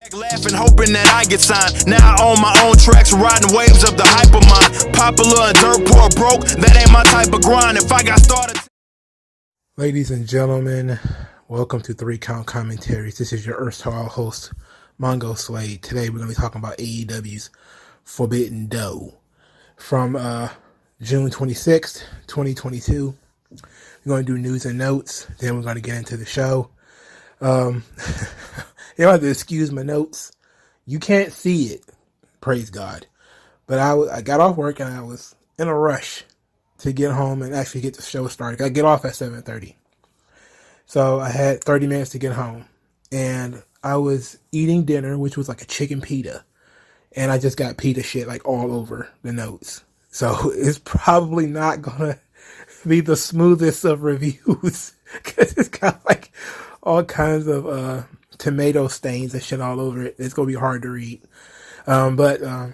Laughing, hoping that I get signed. Now I own my own tracks, riding waves of the hypermind. Popular and dirt poor broke, that ain't my type of grind. If I got started. Ladies and gentlemen, welcome to 3 Count Commentaries. This is your erstwhile host, MagMongoSlade. Today we're going to be talking about AEW's Forbidden Door from June 26th, 2022. We're going to do news and notes, then we're going to get into the show. You have to excuse my notes. You can't see it, praise God. But I got off work and I was in a rush to get home and actually get the show started. I get off at 7:30. So I had 30 minutes to get home. And I was eating dinner, which was like a chicken pita. And I just got pita shit like all over the notes. So it's probably not going to be the smoothest of reviews. Because it's got like all kinds of tomato stains and shit all over it. It's going to be hard to read. But I'm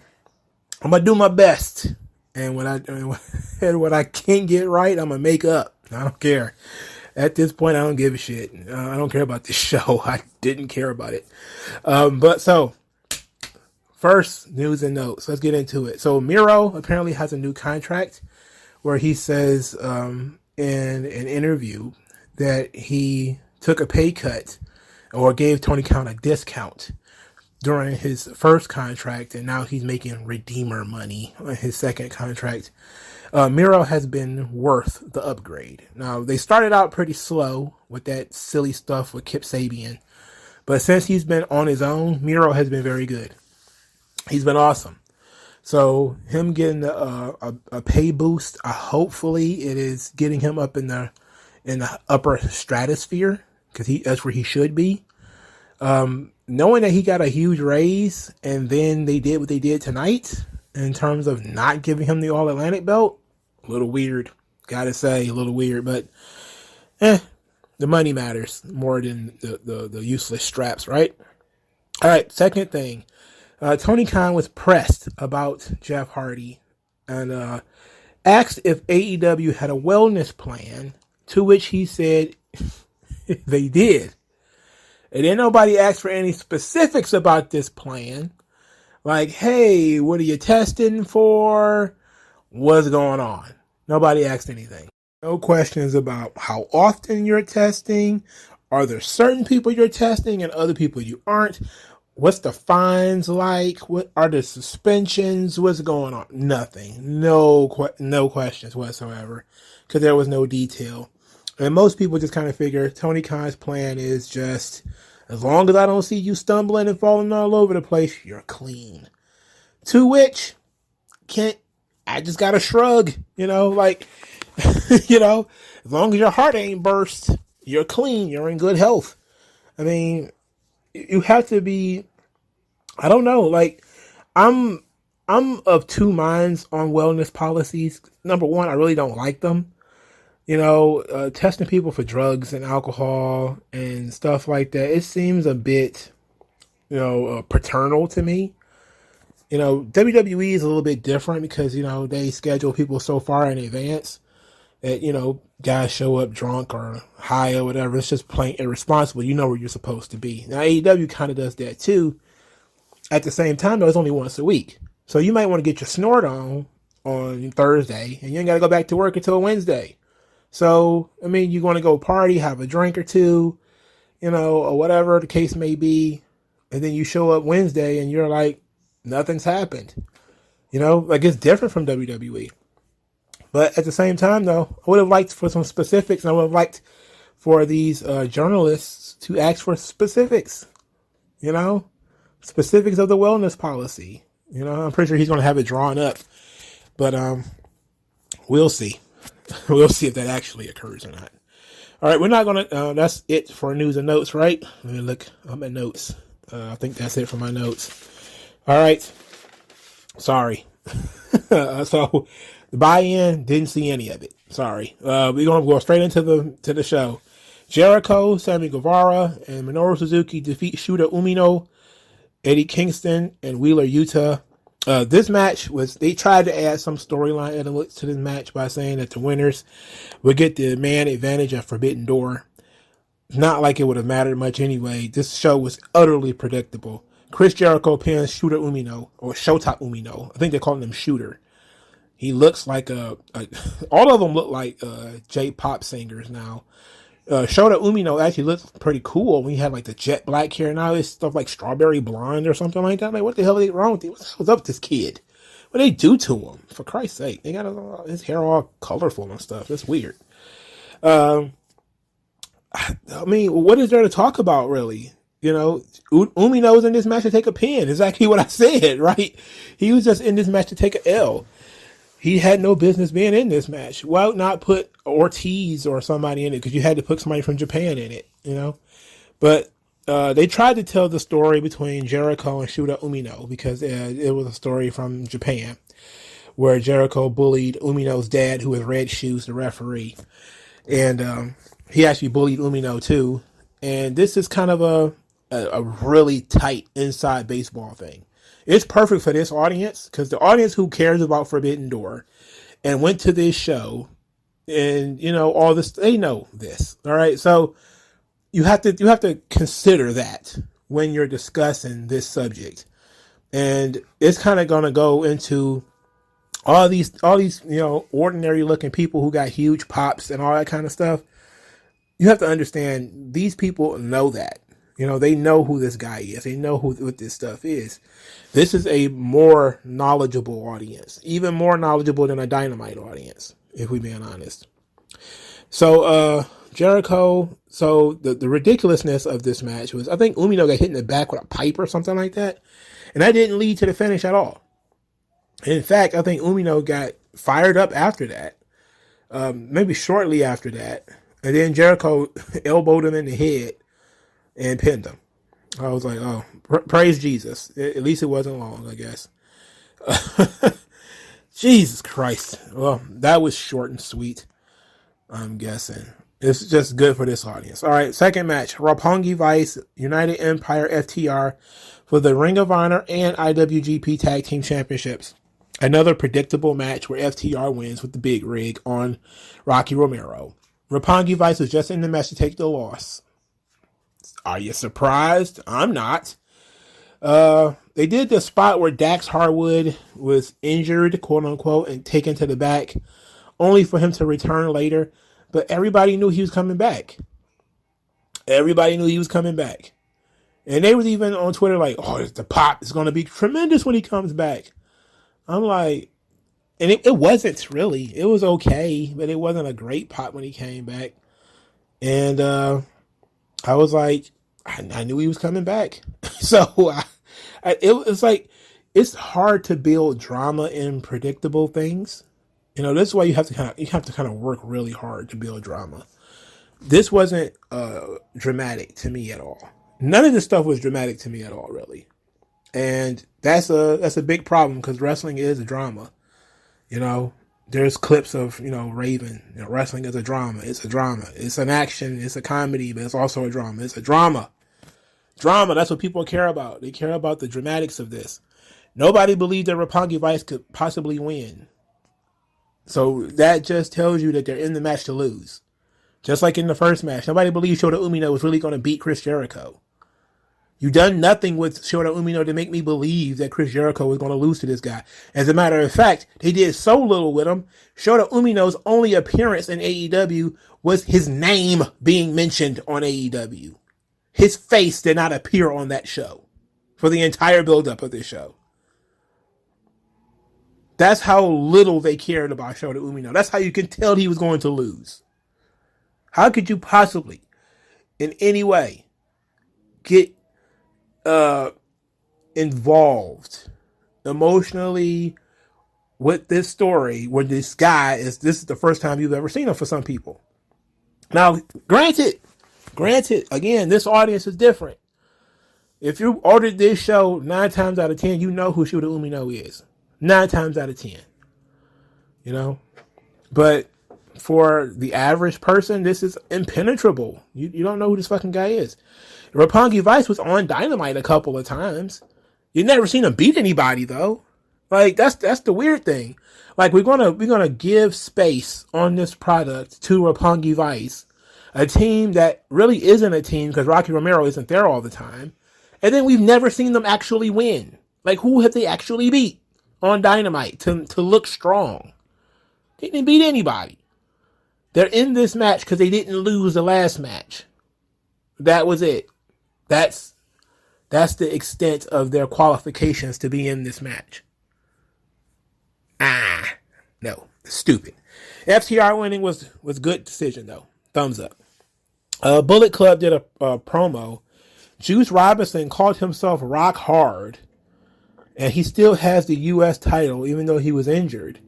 going to do my best. And what I can't get right, I'm going to make up. I don't care. At this point, I don't give a shit. I don't care about this show. I didn't care about it. But so, first, news and notes. Let's get into it. So Miro apparently has a new contract where he says in an interview that he took a pay cut or gave Tony Khan a discount during his first contract, and now he's making Redeemer money on his second contract. Miro has been worth the upgrade. Now, they started out pretty slow with that silly stuff with Kip Sabian, but since he's been on his own, Miro has been very good. He's been awesome. So him getting a pay boost, hopefully it is getting him up in the upper stratosphere, because that's where he should be. Knowing that he got a huge raise, and then they did what they did tonight in terms of not giving him the All Atlantic belt, a little weird. Gotta say, a little weird, but the money matters more than the useless straps, right? All right, second thing. Tony Khan was pressed about Jeff Hardy and asked if AEW had a wellness plan, to which he said they did. And then nobody asked for any specifics about this plan. Like, hey, what are you testing for? What's going on? Nobody asked anything. No questions about how often you're testing. Are there certain people you're testing and other people you aren't? What's the fines like? What are the suspensions? What's going on? Nothing. No questions whatsoever, because there was no detail. And most people just kind of figure Tony Khan's plan is just, as long as I don't see you stumbling and falling all over the place, you're clean. To which, I just gotta shrug, like, as long as your heart ain't burst, you're clean, you're in good health. I mean, you have to be, I don't know, like, I'm of two minds on wellness policies. Number one, I really don't like them. Testing people for drugs and alcohol and stuff like that, it seems a bit, paternal to me. WWE is a little bit different because, they schedule people so far in advance that, guys show up drunk or high or whatever. It's just plain irresponsible. You know where you're supposed to be. Now, AEW kind of does that too. At the same time, though, it's only once a week. So you might want to get your snort on Thursday, and you ain't got to go back to work until Wednesday. So, I mean, you want to go party, have a drink or two, or whatever the case may be, and then you show up Wednesday and you're like, nothing's happened. Like, it's different from WWE. But at the same time, though, I would have liked for some specifics, and I would have liked for these journalists to ask for specifics, specifics of the wellness policy. I'm pretty sure he's going to have it drawn up, but we'll see. We'll see if that actually occurs or not. All right, we're not going to, that's it for news and notes, right? Let me look at my notes. I think that's it for my notes. All right. Sorry. So the buy-in, didn't see any of it. Sorry. We're going to go straight into the show. Jericho, Sammy Guevara, and Minoru Suzuki defeat Shota Umino, Eddie Kingston, and Wheeler Yuta. This match they tried to add some storyline elements to this match by saying that the winners would get the man advantage at Forbidden Door. Not like it would have mattered much anyway. This show was utterly predictable. Chris Jericho pins Shooter Umino, or Shota Umino. I think they're calling him Shooter. He looks like all of them look like J-pop singers now. Shota Umino actually looks pretty cool when he had like the jet black hair. Now it's stuff like strawberry blonde or something like that. Like, what the hell is wrong with him? What's up with this kid? What they do to him? For Christ's sake, they got his hair all colorful and stuff. That's weird. I mean, what is there to talk about, really? You know, Umino was in this match to take a pin. Exactly what I said, right? He was just in this match to take an L. He had no business being in this match. Why not put Ortiz or somebody in it? Because you had to put somebody from Japan in it, you know? But they tried to tell the story between Jericho and Shota Umino because it was a story from Japan where Jericho bullied Umino's dad, who was Red Shoes, the referee. And he actually bullied Umino too. And this is kind of a really tight inside baseball thing. It's perfect for this audience because the audience who cares about Forbidden Door and went to this show and, you know, all this, they know this. All right. So you have to consider that when you're discussing this subject. And it's kind of going to go into all these, you know, ordinary looking people who got huge pops and all that kind of stuff. You have to understand these people know that. You know, they know who this guy is. They know what this stuff is. This is a more knowledgeable audience, even more knowledgeable than a Dynamite audience, if we're being honest. So, Jericho, so the ridiculousness of this match was, I think Umino got hit in the back with a pipe or something like that. And that didn't lead to the finish at all. In fact, I think Umino got fired up after that. Maybe shortly after that. And then Jericho elbowed him in the head and pinned him. I was like, oh, praise Jesus. At least it wasn't long, I guess. Jesus Christ. Well, that was short and sweet, I'm guessing. It's just good for this audience. All right, second match. Roppongi Vice, United Empire FTR for the Ring of Honor and IWGP Tag Team Championships. Another predictable match where FTR wins with the big rig on Rocky Romero. Roppongi Vice was just in the match to take the loss. Are you surprised? I'm not. They did the spot where Dax Harwood was injured, quote unquote, and taken to the back, only for him to return later. But everybody knew he was coming back. Everybody knew he was coming back. And they was even on Twitter like, oh, the pop is going to be tremendous when he comes back. I'm like, and it wasn't really. It was okay, but it wasn't a great pop when he came back. And I was like, I knew he was coming back. So it's like, it's hard to build drama in predictable things. You know, that's why you have to kind of work really hard to build drama. This wasn't dramatic to me at all. None of this stuff was dramatic to me at all, really. And that's a big problem because wrestling is a drama. You know, there's clips of, you know, Raven, you know, wrestling is a drama. It's a drama. It's an action. It's a comedy, but it's also a drama. It's a drama. Drama, that's what people care about. They care about the dramatics of this. Nobody believed that Roppongi Vice could possibly win. So that just tells you that they're in the match to lose. Just like in the first match. Nobody believed Shota Umino was really going to beat Chris Jericho. You done nothing with Shota Umino to make me believe that Chris Jericho was going to lose to this guy. As a matter of fact, they did so little with him. Shota Umino's only appearance in AEW was his name being mentioned on AEW. His face did not appear on that show for the entire buildup of this show. That's how little they cared about Shota Umino. That's how you can tell he was going to lose. How could you possibly, in any way, get involved emotionally with this story when this is the first time you've ever seen him for some people? Now, granted, again, this audience is different. If you ordered this show 9 times out of 10, you know who Shota Umino is. 9 times out of 10. You know? But for the average person, this is impenetrable. You don't know who this fucking guy is. Roppongi Vice was on Dynamite a couple of times. You've never seen him beat anybody, though. Like, that's the weird thing. Like, we're gonna give space on this product to Roppongi Vice, a team that really isn't a team because Rocky Romero isn't there all the time. And then we've never seen them actually win. Like, who have they actually beat on Dynamite to look strong? They didn't beat anybody. They're in this match because they didn't lose the last match. That was it. That's the extent of their qualifications to be in this match. No, stupid. FTR winning was good decision though. Thumbs up. Bullet Club did a promo. Juice Robinson called himself Rock Hard, and he still has the U.S. title even though he was injured.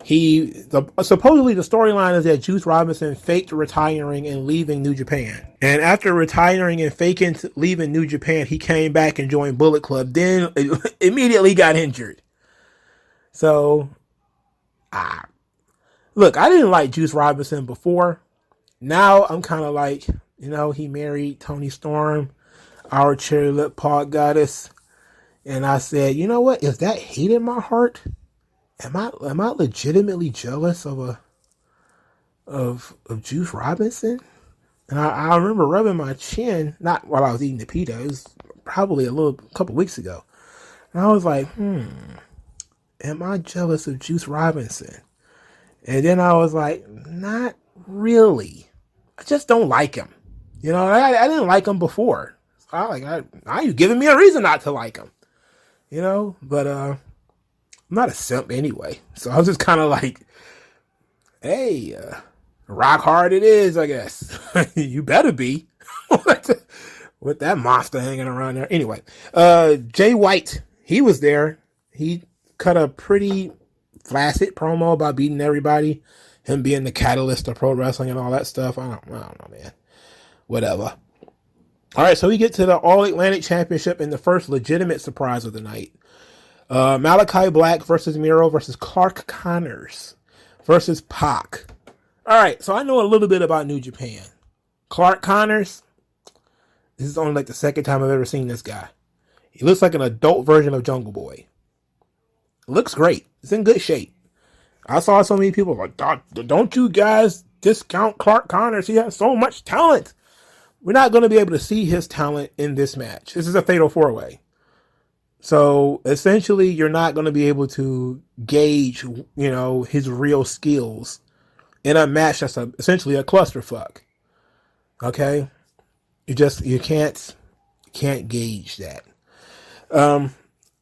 Supposedly the storyline is that Juice Robinson faked retiring and leaving New Japan. And after retiring and faking leaving New Japan, he came back and joined Bullet Club, then immediately got injured. So, look, I didn't like Juice Robinson before. Now I'm kind of like, he married Toni Storm, our cherry lip pod goddess. And I said, you know what? Is that hate in my heart? Am I legitimately jealous of Juice Robinson? And I remember rubbing my chin, not while I was eating the pita, it was probably a couple weeks ago. And I was like, am I jealous of Juice Robinson? And then I was like, not really. I just don't like him. I didn't like him before. So now you're giving me a reason not to like him. But I'm not a simp anyway. So I was just kind of like, hey, rock hard it is, I guess. You better be. With that monster hanging around there. Anyway, Jay White, he was there. He cut a pretty flaccid promo about beating everybody. Him being the catalyst of pro wrestling and all that stuff. I don't know, man. Whatever. All right, so we get to the All Atlantic Championship and the first legitimate surprise of the night. Malachi Black versus Miro versus Clark Connors versus Pac. All right, so I know a little bit about New Japan. Clark Connors, this is only like the second time I've ever seen this guy. He looks like an adult version of Jungle Boy. Looks great. It's in good shape. I saw so many people like, don't you guys discount Clark Connors. He has so much talent. We're not going to be able to see his talent in this match. This is a fatal 4-way. So essentially, you're not going to be able to gauge, his real skills in a match that's essentially a clusterfuck. Okay? You can't gauge that.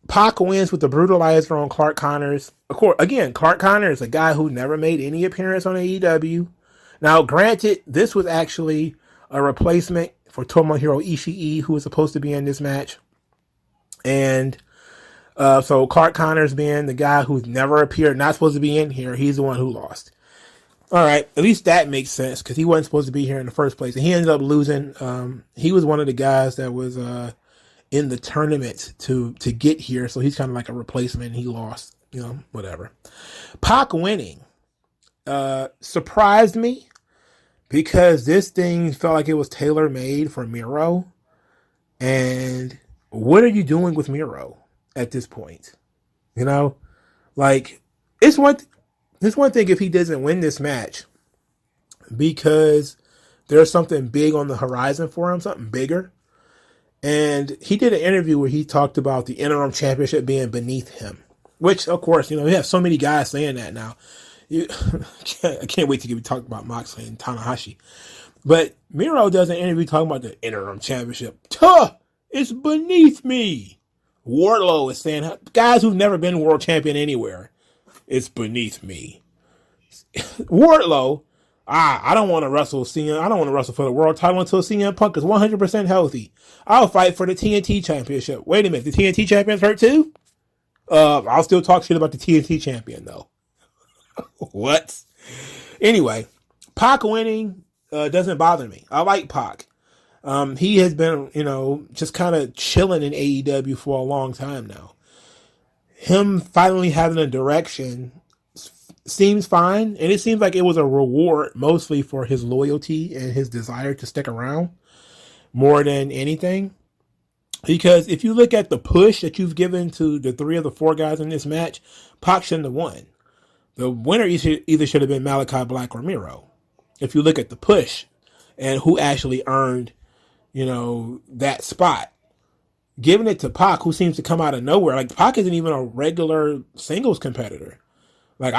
Pac wins with the brutalizer on Clark Connors. Of course, again, Clark Connors is a guy who never made any appearance on AEW. Now, granted, this was actually a replacement for Tomohiro Ishii, who was supposed to be in this match. And so Clark Connors being the guy who's never appeared, not supposed to be in here, he's the one who lost. All right, at least that makes sense because he wasn't supposed to be here in the first place. And he ended up losing. He was one of the guys that was in the tournament to get here. So he's kind of like a replacement. And he lost, whatever. Pac winning surprised me because this thing felt like it was tailor-made for Miro. And what are you doing with Miro at this point? It's one thing if he doesn't win this match because there's something big on the horizon for him, something bigger. And he did an interview where he talked about the interim championship being beneath him, which, of course, we have so many guys saying that now. I can't wait to get talk about Moxley and Tanahashi. But Miro does an interview talking about the interim championship. It's beneath me. Wardlow is saying, guys who've never been world champion anywhere, it's beneath me. Wardlow, I don't want to wrestle CM. I don't want to wrestle for the world title until CM Punk is 100% healthy. I'll fight for the TNT championship. Wait a minute, the TNT champion's hurt too? I'll still talk shit about the TNT champion though. What? Anyway, Pac winning doesn't bother me. I like Pac. He has been, just kind of chilling in AEW for a long time now. Him finally having a direction seems fine, and it seems like it was a reward mostly for his loyalty and his desire to stick around more than anything. Because if you look at the push that you've given to the 3 of the 4 guys in this match, Pac shouldn't have won. The winner either should have been Malachi Black or Miro. If you look at the push, and who actually earned, that spot. Giving it to Pac, who seems to come out of nowhere. Like, Pac isn't even a regular singles competitor. Like,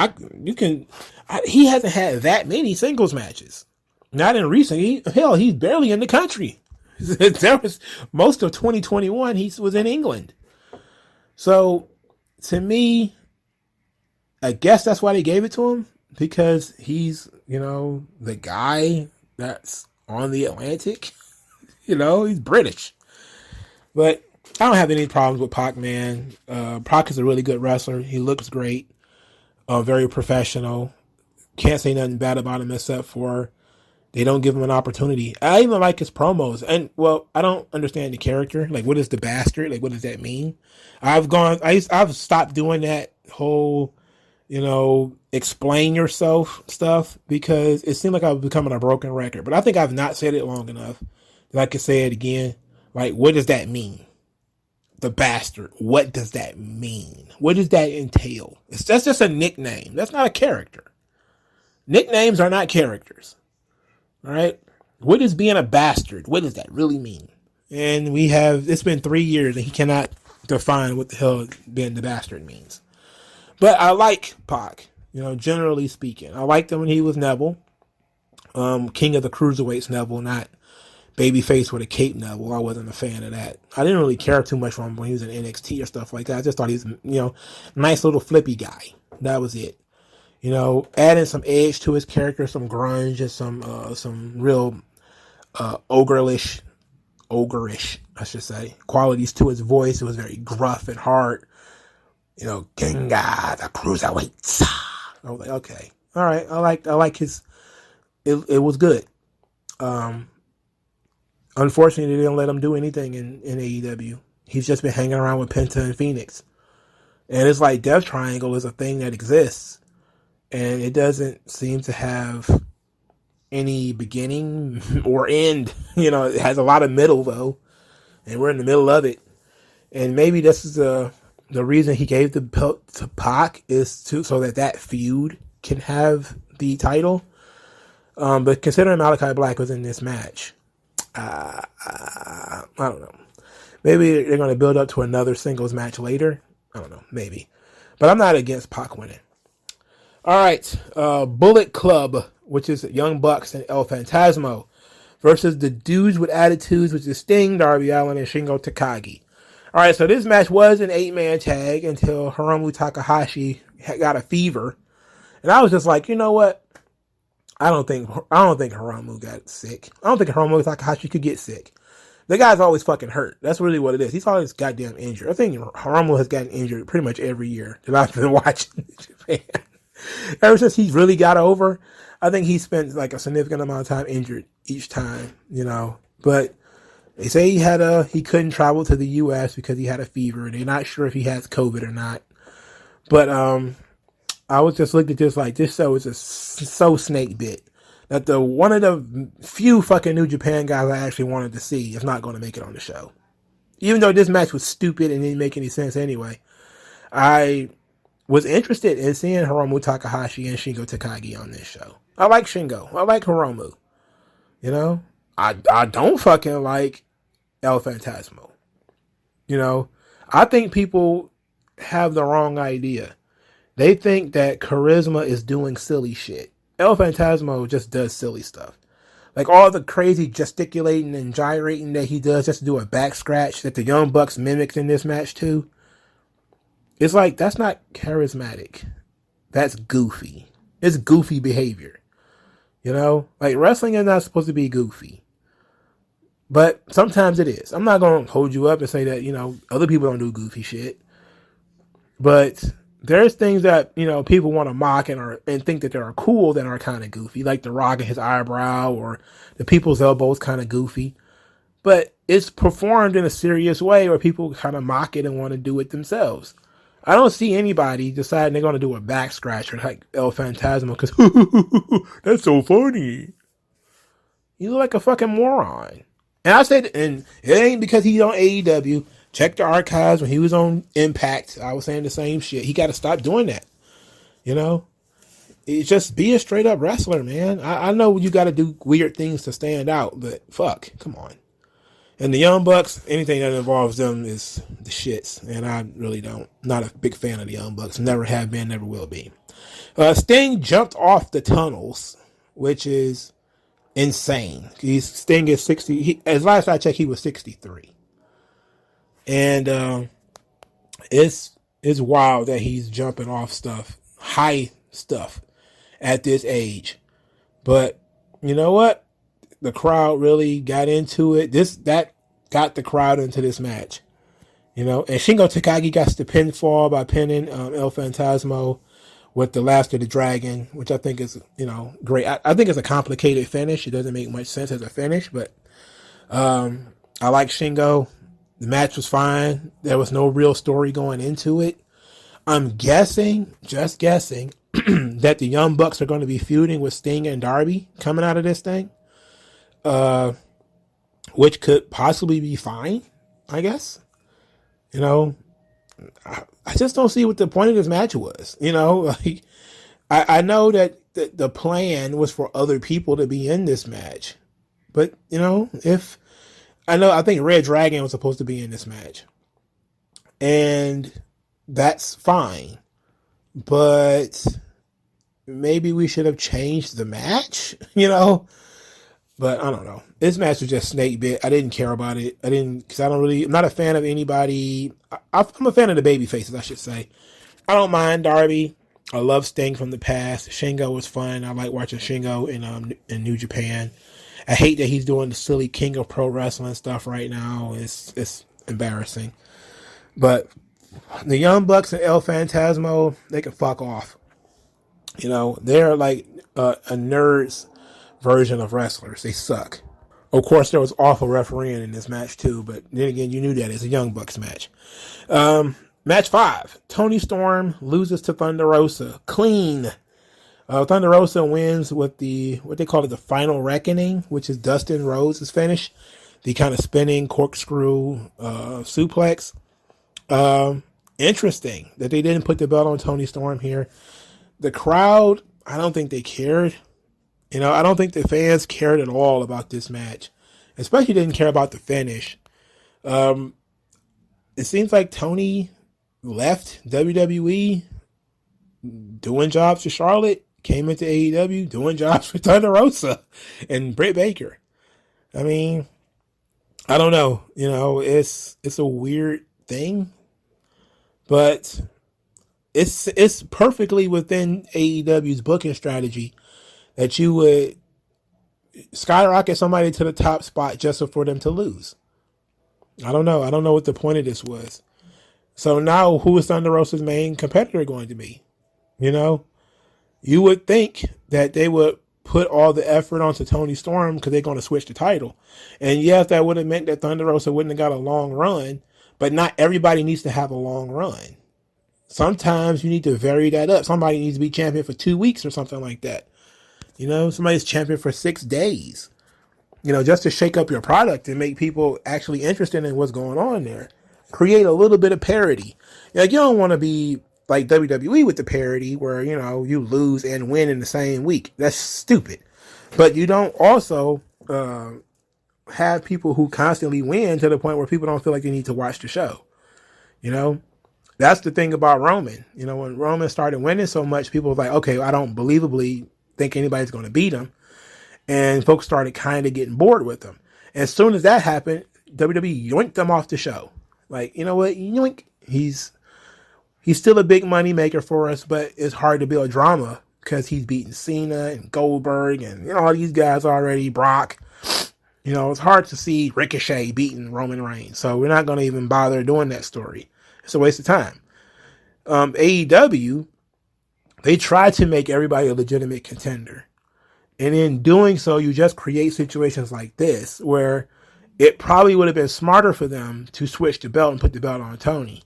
he hasn't had that many singles matches. Not in recent. He's barely in the country. There was most of 2021. He was in England. So, to me, I guess that's why they gave it to him, because he's, the guy that's on the Atlantic. He's British. But I don't have any problems with Pac, man. Pac is a really good wrestler. He looks great. Very professional. Can't say nothing bad about him except for they don't give him an opportunity. I even like his promos. And, well, I don't understand the character. Like, what is the bastard? Like, what does that mean? I've stopped doing that whole, explain yourself stuff, because it seemed like I was becoming a broken record. But I think I've not said it long enough that I can say it again. Like, what does that mean? The bastard. What does that mean? What does that entail? That's just a nickname. That's not a character. Nicknames are not characters. All right? What is being a bastard? What does that really mean? And it's been 3 years and he cannot define what the hell being the bastard means. But I like Pac, generally speaking. I liked him when he was Neville. King of the Cruiserweights Neville, not babyface with a cape Neville. I wasn't a fan of that. I didn't really care too much for him when he was in NXT or stuff like that. I just thought he was, nice little flippy guy. That was it. Adding some edge to his character, some grunge, and some real ogreish, I should say, qualities to his voice. It was very gruff and hard. Genga, the Cruiserweights. I was like, okay, all right. I like his. It was good. Unfortunately, they didn't let him do anything in AEW. He's just been hanging around with Penta and Phoenix. And it's like Death Triangle is a thing that exists. And it doesn't seem to have any beginning or end. It has a lot of middle, though. And we're in the middle of it. And maybe this is the reason he gave the belt to Pac, is so that feud can have the title. But considering Malachi Black was in this match, I don't know. Maybe they're going to build up to another singles match later. I don't know. Maybe. But I'm not against Pac winning. All right. Bullet Club, which is Young Bucks and El Phantasmo, versus the Dudes with Attitudes, which is Sting, Darby Allin, and Shingo Takagi. All right. So this match was an 8-man tag until Hiromu Takahashi got a fever. And I was just like, you know what? I don't think Hiromu got sick. I don't think Hiromu Takahashi could get sick. The guy's always fucking hurt. That's really what it is. He's always goddamn injured. I think Hiromu has gotten injured pretty much every year that I've been watching Japan. Ever since he's really got over, I think he spent like a significant amount of time injured each time, But they say he couldn't travel to the U.S. because he had a fever. They're not sure if he has COVID or not. But I was just looking at this like, this show is just so snake bit that one of the few fucking New Japan guys I actually wanted to see is not going to make it on the show. Even though this match was stupid and didn't make any sense anyway, I was interested in seeing Hiromu Takahashi and Shingo Takagi on this show. I like Shingo. I like Hiromu. I don't fucking like El Phantasmo. I think people have the wrong idea. They think that charisma is doing silly shit. El Phantasmo just does silly stuff. Like all the crazy gesticulating and gyrating that he does just to do a back scratch that the Young Bucks mimicked in this match too. It's like, that's not charismatic. That's goofy. It's goofy behavior. Like wrestling is not supposed to be goofy. But sometimes it is. I'm not going to hold you up and say that, other people don't do goofy shit. But there's things that, people want to mock and think that they're cool that are kind of goofy, like The Rock and his eyebrow, or the People's Elbow is kind of goofy. But it's performed in a serious way where people kind of mock it and want to do it themselves. I don't see anybody deciding they're going to do a back scratcher like El Phantasmo because that's so funny. You look like a fucking moron. And I said, and it ain't because he's on AEW. Check the archives when he was on Impact. I was saying the same shit. He got to stop doing that. It's just be a straight up wrestler, man. I know you got to do weird things to stand out, but fuck, come on. And the Young Bucks, anything that involves them is the shits. And I really don't. Not a big fan of the Young Bucks. Never have been, never will be. Sting jumped off the tunnels, which is insane. Sting is 60. As last I checked, he was 63. And it's wild that he's jumping off stuff, high stuff, at this age. But you know what? The crowd really got into it. That got the crowd into this match. You know, and Shingo Takagi got the pinfall by pinning El Phantasmo with the Last of the Dragon, which I think is, you know, great. I think it's a complicated finish. It doesn't make much sense as a finish, but I like Shingo. The match was fine. There was no real story going into it. I'm guessing, just guessing, that the Young Bucks are going to be feuding with Sting and Darby coming out of this thing. Which could possibly be fine, I guess. You know, I just don't see what the point of this match was. You know, like, I know that the plan was for other people to be in this match. But, you know, I think Red Dragon was supposed to be in this match. And that's fine. But maybe we should have changed the match, you know? But I don't know. This match was just snake bit. I didn't care about it. I'm not a fan of anybody. I'm a fan of the baby faces, I should say. I don't mind Darby. I love Sting from the past. Shingo was fun. I like watching Shingo in New Japan. I hate that he's doing the silly King of Pro Wrestling stuff right now. It's embarrassing. But the Young Bucks and El Phantasmo, they can fuck off. You know, they're like a nerd's version of wrestlers. They suck. Of course, there was awful refereeing in this match too, but then again, you knew that it's a Young Bucks match. Match 5. Toni Storm loses to Thunder Rosa. Clean. Thunder Rosa wins with what they call it, the Final Reckoning, which is Dustin Rhodes' finish. The kind of spinning corkscrew suplex. Interesting that they didn't put the belt on Toni Storm here. The crowd, I don't think they cared. You know, I don't think the fans cared at all about this match. Especially didn't care about the finish. It seems like Toni left WWE doing jobs for Charlotte, came into AEW doing jobs for Thunder Rosa and Britt Baker. I mean, I don't know. You know, it's a weird thing. But it's perfectly within AEW's booking strategy that you would skyrocket somebody to the top spot just for them to lose. I don't know. I don't know what the point of this was. So now who is Thunder Rosa's main competitor going to be? You know, you would think that they would put all the effort onto Toni Storm because they're going to switch the title. And yes, that would have meant that Thunder Rosa wouldn't have got a long run, but not everybody needs to have a long run. Sometimes you need to vary that up. Somebody needs to be champion for 2 weeks or something like that. You know, somebody's champion for 6 days. You know, just to shake up your product and make people actually interested in what's going on there. Create a little bit of parity. Like, you don't want to be like WWE with the parity where, you know, you lose and win in the same week. That's stupid. But you don't also have people who constantly win to the point where people don't feel like they need to watch the show. You know? That's the thing about Roman. You know, when Roman started winning so much, people were like, okay, I don't believably think anybody's going to beat him. And folks started kind of getting bored with him. And as soon as that happened, WWE yoinked him off the show. Like, you know what? Yoink. He's still a big money maker for us, but it's hard to build drama because he's beating Cena and Goldberg and, you know, all these guys already, Brock. You know, it's hard to see Ricochet beating Roman Reigns. So we're not going to even bother doing that story. It's a waste of time. AEW, they try to make everybody a legitimate contender. And in doing so, you just create situations like this where it probably would have been smarter for them to switch the belt and put the belt on Tony.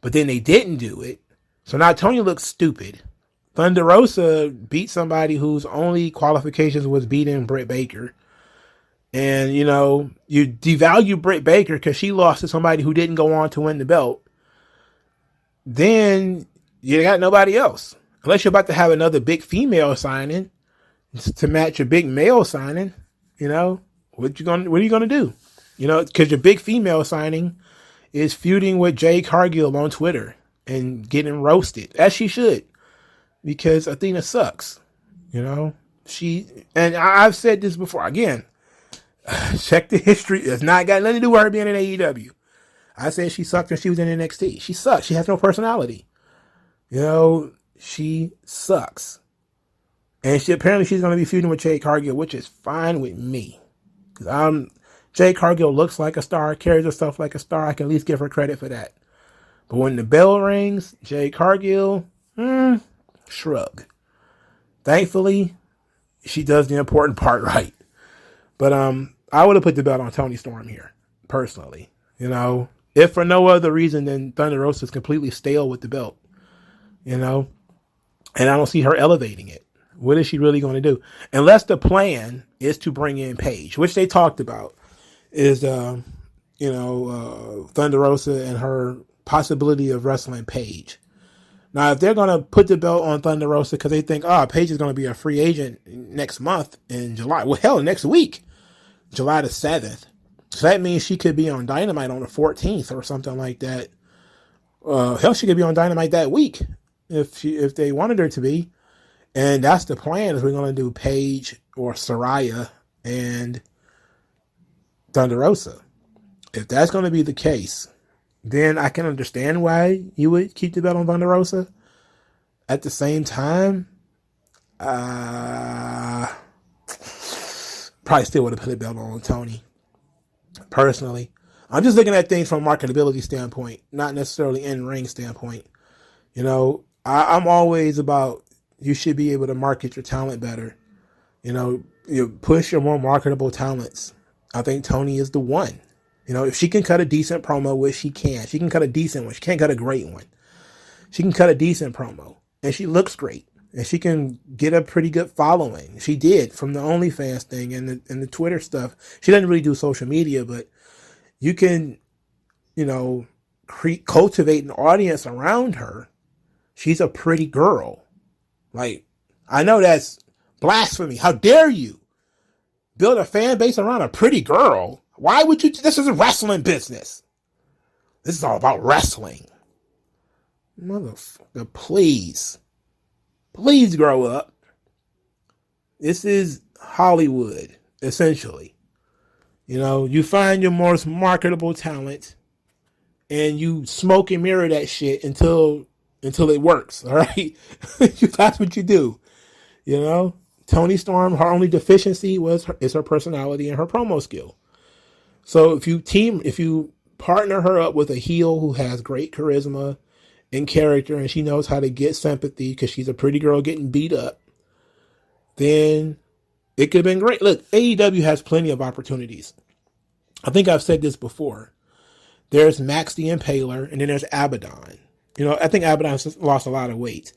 But then they didn't do it. So now Tony looks stupid. Thunder Rosa beat somebody whose only qualifications was beating Britt Baker. And, you know, you devalue Britt Baker because she lost to somebody who didn't go on to win the belt. Then you got nobody else. unless you're about to have another big female signing to match your big male signing, what are you gonna do? Because your big female signing is feuding with Jade Cargill on Twitter and getting roasted, as she should, because Athena sucks. I've said this before. Again, check the history. It's not got nothing to do with her being in AEW. I said she sucked when she was in NXT. She sucks. She has no personality. She sucks. And apparently she's going to be feuding with Jade Cargill, which is fine with me. Because Jade Cargill looks like a star, carries herself like a star. I can at least give her credit for that. But when the bell rings, Jade Cargill, shrug. Thankfully, she does the important part right. But I would have put the belt on Toni Storm here, personally. If for no other reason than Thunder Rosa is completely stale with the belt. And I don't see her elevating it. What is she really going to do? Unless the plan is to bring in Paige, which they talked about, is Thunder Rosa and her possibility of wrestling Paige. Now, if they're going to put the belt on Thunder Rosa because they think, Paige is going to be a free agent next month in July. Well, hell, next week, July the 7th. So that means she could be on Dynamite on the 14th or something like that. Hell, she could be on Dynamite that week if they wanted her to be. And that's the plan, is we're going to do Paige or Saraya and Thunder Rosa. If that's going to be the case, then I can understand why you would keep the belt on Thunder Rosa. At the same time, probably still would have put the belt on Tony. Personally, I'm just looking at things from a marketability standpoint, not necessarily in-ring standpoint. I'm always about, you should be able to market your talent better. You push your more marketable talents. I think Tony is the one. If she can cut a decent promo, which she can. She can cut a decent one. She can't cut a great one. She can cut a decent promo. And she looks great. And she can get a pretty good following. She did from the OnlyFans thing and the Twitter stuff. She doesn't really do social media, but you can, cultivate an audience around her. She's a pretty girl. Like, I know that's blasphemy. How dare you build a fan base around a pretty girl? Why would you? This is a wrestling business. This is all about wrestling. Motherfucker, please grow up. This is Hollywood, essentially. You find your most marketable talent and you smoke and mirror that shit until it works. All right. That's what you do. Toni Storm, her only deficiency is her personality and her promo skill. So if you partner her up with a heel who has great charisma and character, and she knows how to get sympathy because she's a pretty girl getting beat up, then it could have been great. Look, AEW has plenty of opportunities. I think I've said this before. There's Max the Impaler, and then there's Abaddon. I think Abaddon's lost a lot of weight.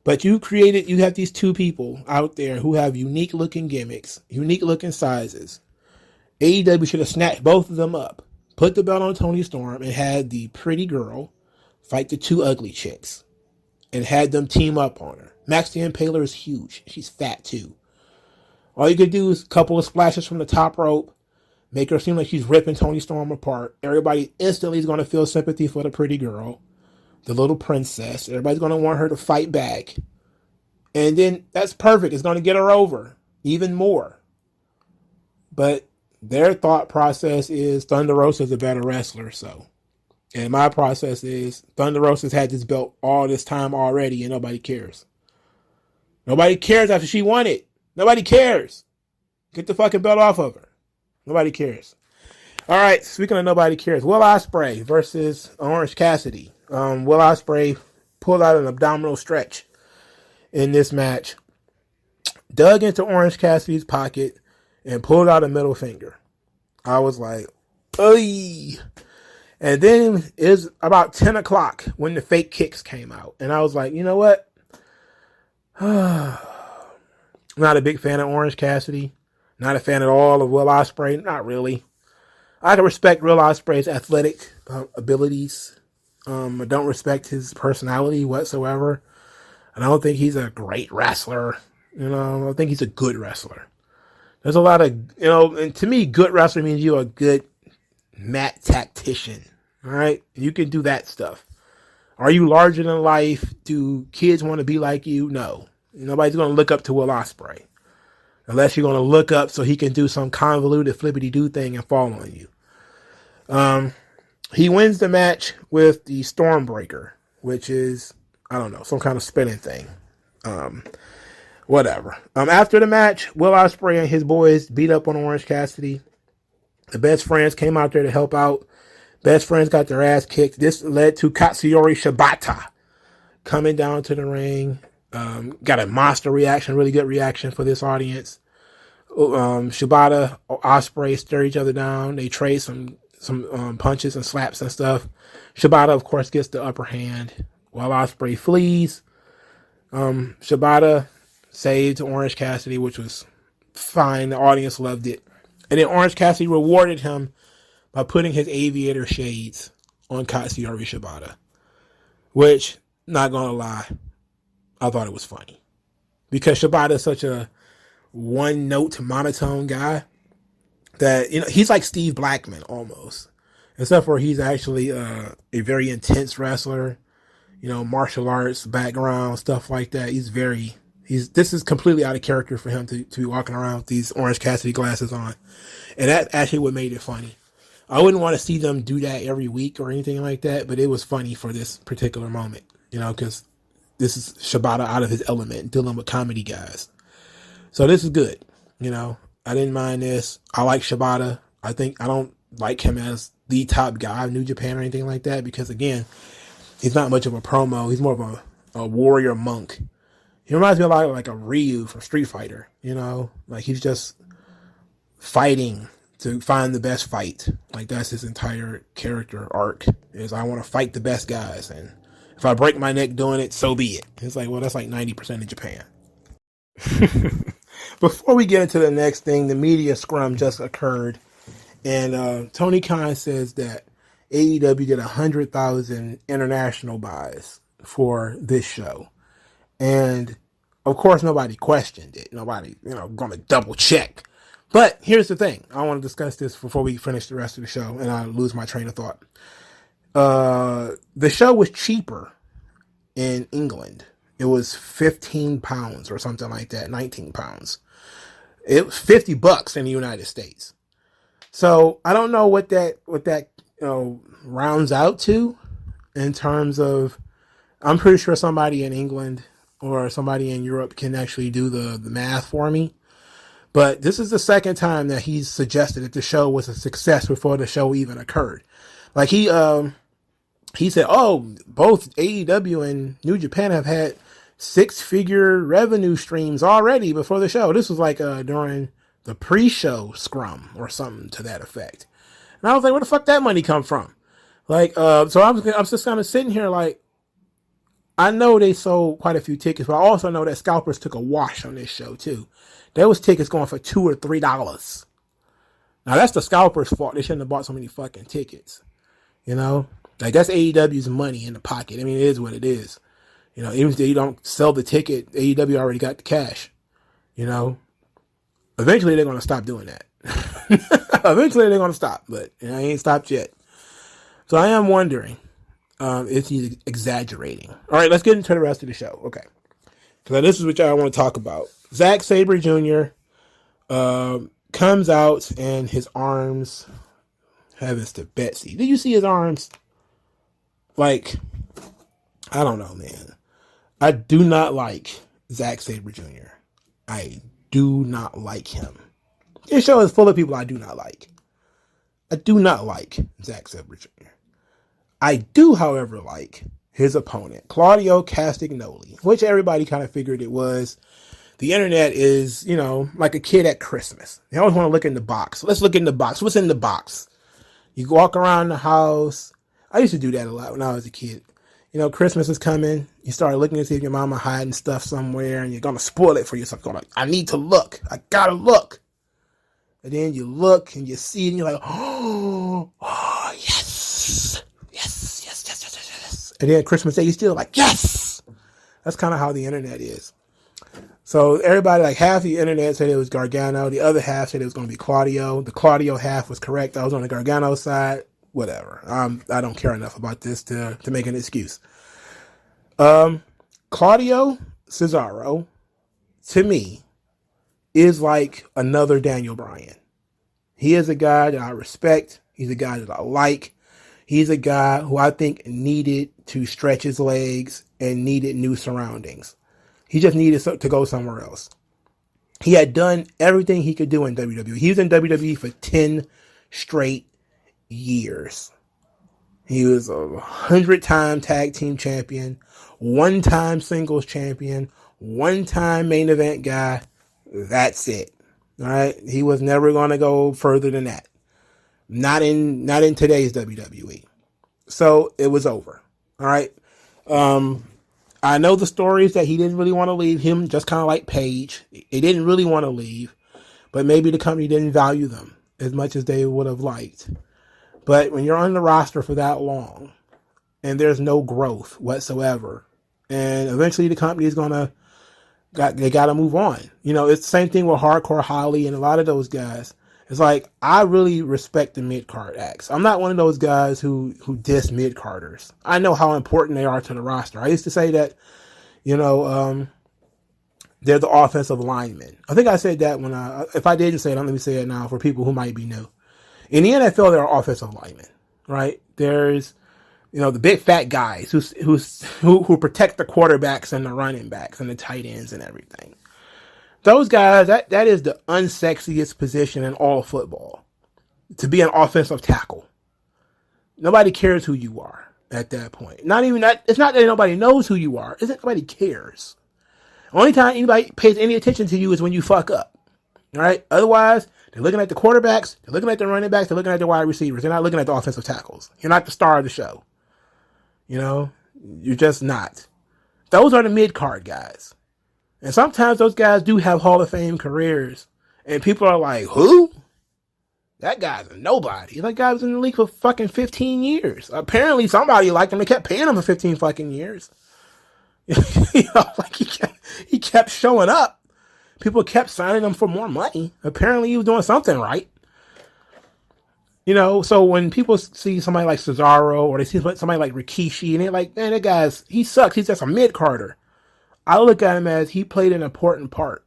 But you have these two people out there who have unique looking gimmicks, unique looking sizes. AEW should have snatched both of them up, put the belt on Toni Storm, and had the pretty girl fight the two ugly chicks, and had them team up on her. Max the Impaler is huge. She's fat too. All you could do is a couple of splashes from the top rope, make her seem like she's ripping Toni Storm apart. Everybody instantly is going to feel sympathy for the pretty girl, the little princess. Everybody's going to want her to fight back. And then that's perfect. It's going to get her over even more. But their thought process is Thunder Rosa is a better wrestler. And my process is Thunder Rosa's had this belt all this time already and nobody cares. Nobody cares after she won it. Nobody cares. Get the fucking belt off of her. Nobody cares. All right, speaking of nobody cares, Will Ospreay versus Orange Cassidy. Will Ospreay pulled out an abdominal stretch in this match, dug into Orange Cassidy's pocket, and pulled out a middle finger. I was like, "Oy!" And then it's about 10 o'clock when the fake kicks came out. And I was like, you know what? I'm not a big fan of Orange Cassidy. Not a fan at all of Will Ospreay. Not really. I can respect Will Ospreay's athletic abilities. I don't respect his personality whatsoever. And I don't think he's a great wrestler. I don't think he's a good wrestler. There's a lot of, and to me, good wrestler means you're a good mat tactician. All right? You can do that stuff. Are you larger than life? Do kids want to be like you? No. Nobody's going to look up to Will Ospreay. Unless you're going to look up so he can do some convoluted flippity-doo thing and fall on you. He wins the match with the Stormbreaker, which is, I don't know, some kind of spinning thing. Whatever. After the match, Will Ospreay and his boys beat up on Orange Cassidy. The Best Friends came out there to help out. Best Friends got their ass kicked. This led to Katsuyori Shibata coming down to the ring. Got a monster reaction, really good reaction for this audience. Shibata, Ospreay stare each other down. They trade some punches and slaps and stuff. Shibata, of course, gets the upper hand while Ospreay flees. Shibata saved Orange Cassidy, which was fine. The audience loved it. And then Orange Cassidy rewarded him by putting his aviator shades on Katsuyori Shibata. Which, not gonna lie, I thought it was funny. Because Shibata is such a one-note monotone guy that, he's like Steve Blackman almost. Except for he's actually a very intense wrestler. Martial arts background, stuff like that. This is completely out of character for him to be walking around with these Orange Cassidy glasses on. And that actually what made it funny. I wouldn't want to see them do that every week or anything like that, but it was funny for this particular moment, because this is Shibata out of his element, dealing with comedy guys. So this is good. I didn't mind this. I like Shibata. I don't like him as the top guy of New Japan or anything like that, because again, he's not much of a promo. He's more of a warrior monk. He reminds me a lot of like a Ryu from Street Fighter, like he's just fighting to find the best fight. Like that's his entire character arc is I want to fight the best guys. And if I break my neck doing it, so be it. It's like, well, that's like 90% of Japan. Before we get into the next thing, the media scrum just occurred. And Tony Khan says that AEW did 100,000 international buys for this show. And of course, nobody questioned it. Nobody, going to double check. But here's the thing. I want to discuss this before we finish the rest of the show and I lose my train of thought. The show was cheaper in England. It was 15 pounds or something like that, 19 pounds. It was $50 in the United States. So I don't know what that rounds out to in terms of, I'm pretty sure somebody in England or somebody in Europe can actually do the math for me. But this is the second time that he's suggested that the show was a success before the show even occurred. Like he said, both AEW and New Japan have had 6-figure revenue streams already before the show. This was like during the pre-show scrum or something to that effect. And I was like, where the fuck that money come from? Like, so I'm just kind of sitting here like, I know they sold quite a few tickets, but I also know that scalpers took a wash on this show too. There was tickets going for $2 or $3. Now that's the scalpers' fault. They shouldn't have bought so many fucking tickets. Like that's AEW's money in the pocket. I mean, it is what it is. Even if they don't sell the ticket, AEW already got the cash. Eventually they're going to stop doing that. Eventually they're going to stop, but I ain't stopped yet. So I am wondering if he's exaggerating. All right, let's get into the rest of the show. Okay. So this is what I want to talk about. Zack Saber Jr. Comes out and his arms, heavens to Betsy. Did you see his arms? Like, I don't know, man. I do not like Zack Saber Jr. I do not like him. This show is full of people I do not like. I do not like Zack Saber Jr. I do, however, like his opponent, Claudio Castagnoli, which everybody kind of figured it was. The internet is, like a kid at Christmas. They always want to look in the box. Let's look in the box. What's in the box? You walk around the house. I used to do that a lot when I was a kid. Christmas is coming. You start looking to see if your mama hiding stuff somewhere and you're going to spoil it for yourself. You're like, I need to look. I got to look. And then you look and you see it and you're like, oh, yes. Yes. And then Christmas Day, you're still like, yes. That's kind of how the internet is. So everybody, like half the internet said it was Gargano. The other half said it was going to be Claudio. The Claudio half was correct. I was on the Gargano side. Whatever. I don't care enough about this to make an excuse. Claudio Cesaro, to me, is like another Daniel Bryan. He is a guy that I respect. He's a guy that I like. He's a guy who I think needed to stretch his legs and needed new surroundings. He just needed to go somewhere else. He had done everything he could do in WWE. He was in WWE for 10 straight years. He was a 100-time tag team champion, 1-time singles champion, 1-time main event guy. That's it. All right. He was never going to go further than that. Not in today's WWE. So it was over. All right. I know the stories that he didn't really want to leave. Him, just kind of like Paige. He didn't really want to leave, but maybe the company didn't value them as much as they would have liked. But when you're on the roster for that long and there's no growth whatsoever, and eventually the company is they got to move on. You know, it's the same thing with Hardcore Holly and a lot of those guys. It's like, I really respect the mid-card acts. I'm not one of those guys who diss mid-carders. I know how important they are to the roster. I used to say that, you know, they're the offensive linemen. I think I said that if I didn't say it, let me say it now for people who might be new. In the NFL, there are offensive linemen, right? There's, you know, the big fat guys who protect the quarterbacks and the running backs and the tight ends and everything. Those guys, that is the unsexiest position in all of football. To be an offensive tackle. Nobody cares who you are at that point. Not even that. It's not that nobody knows who you are. It's that nobody cares. The only time anybody pays any attention to you is when you fuck up. All right? Otherwise, they're looking at the quarterbacks, they're looking at the running backs, they're looking at the wide receivers. They're not looking at the offensive tackles. You're not the star of the show. You know? You're just not. Those are the mid-card guys. And sometimes those guys do have Hall of Fame careers. And people are like, who? That guy's a nobody. That guy was in the league for fucking 15 years. Apparently somebody liked him and kept paying him for 15 fucking years. You know, like he kept showing up. People kept signing him for more money. Apparently he was doing something right. You know, so when people see somebody like Cesaro or they see somebody like Rikishi and they're like, man, that he sucks. He's just a mid-carder. I look at him as he played an important part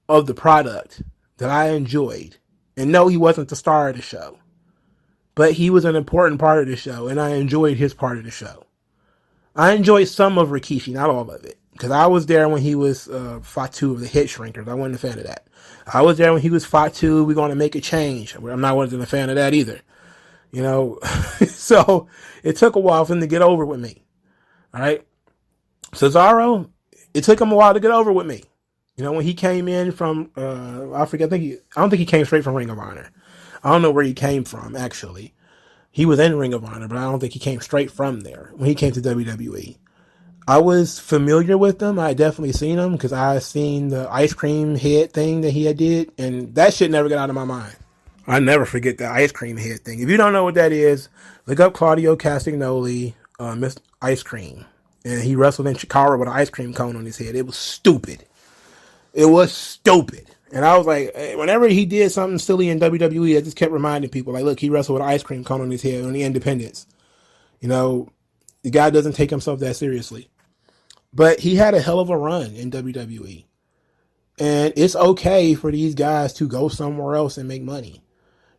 of the product that I enjoyed. And no, he wasn't the star of the show. But he was an important part of the show, and I enjoyed his part of the show. I enjoyed some of Rikishi, not all of it. Because I was there when he was Fatu of the Hit Shrinkers. I wasn't a fan of that. I was there when he was Fatu, we're going to make a change. I'm not wasn't a fan of that either. You know, so it took a while for him to get over with me. All right. Cesaro, it took him a while to get over with me. You know, when he came in from, I don't think he came straight from Ring of Honor. I don't know where he came from, actually. He was in Ring of Honor, but I don't think he came straight from there when he came to WWE. I was familiar with him. I had definitely seen him because I seen the ice cream head thing that he had did, and that shit never got out of my mind. I never forget the ice cream head thing. If you don't know what that is, look up Claudio Castagnoli, Miss Ice Cream. And he wrestled in Chicago with an ice cream cone on his head. It was stupid. It was stupid. And I was like, whenever he did something silly in WWE, I just kept reminding people, like, look, he wrestled with an ice cream cone on his head on the Independence. You know, the guy doesn't take himself that seriously. But he had a hell of a run in WWE. And it's okay for these guys to go somewhere else and make money.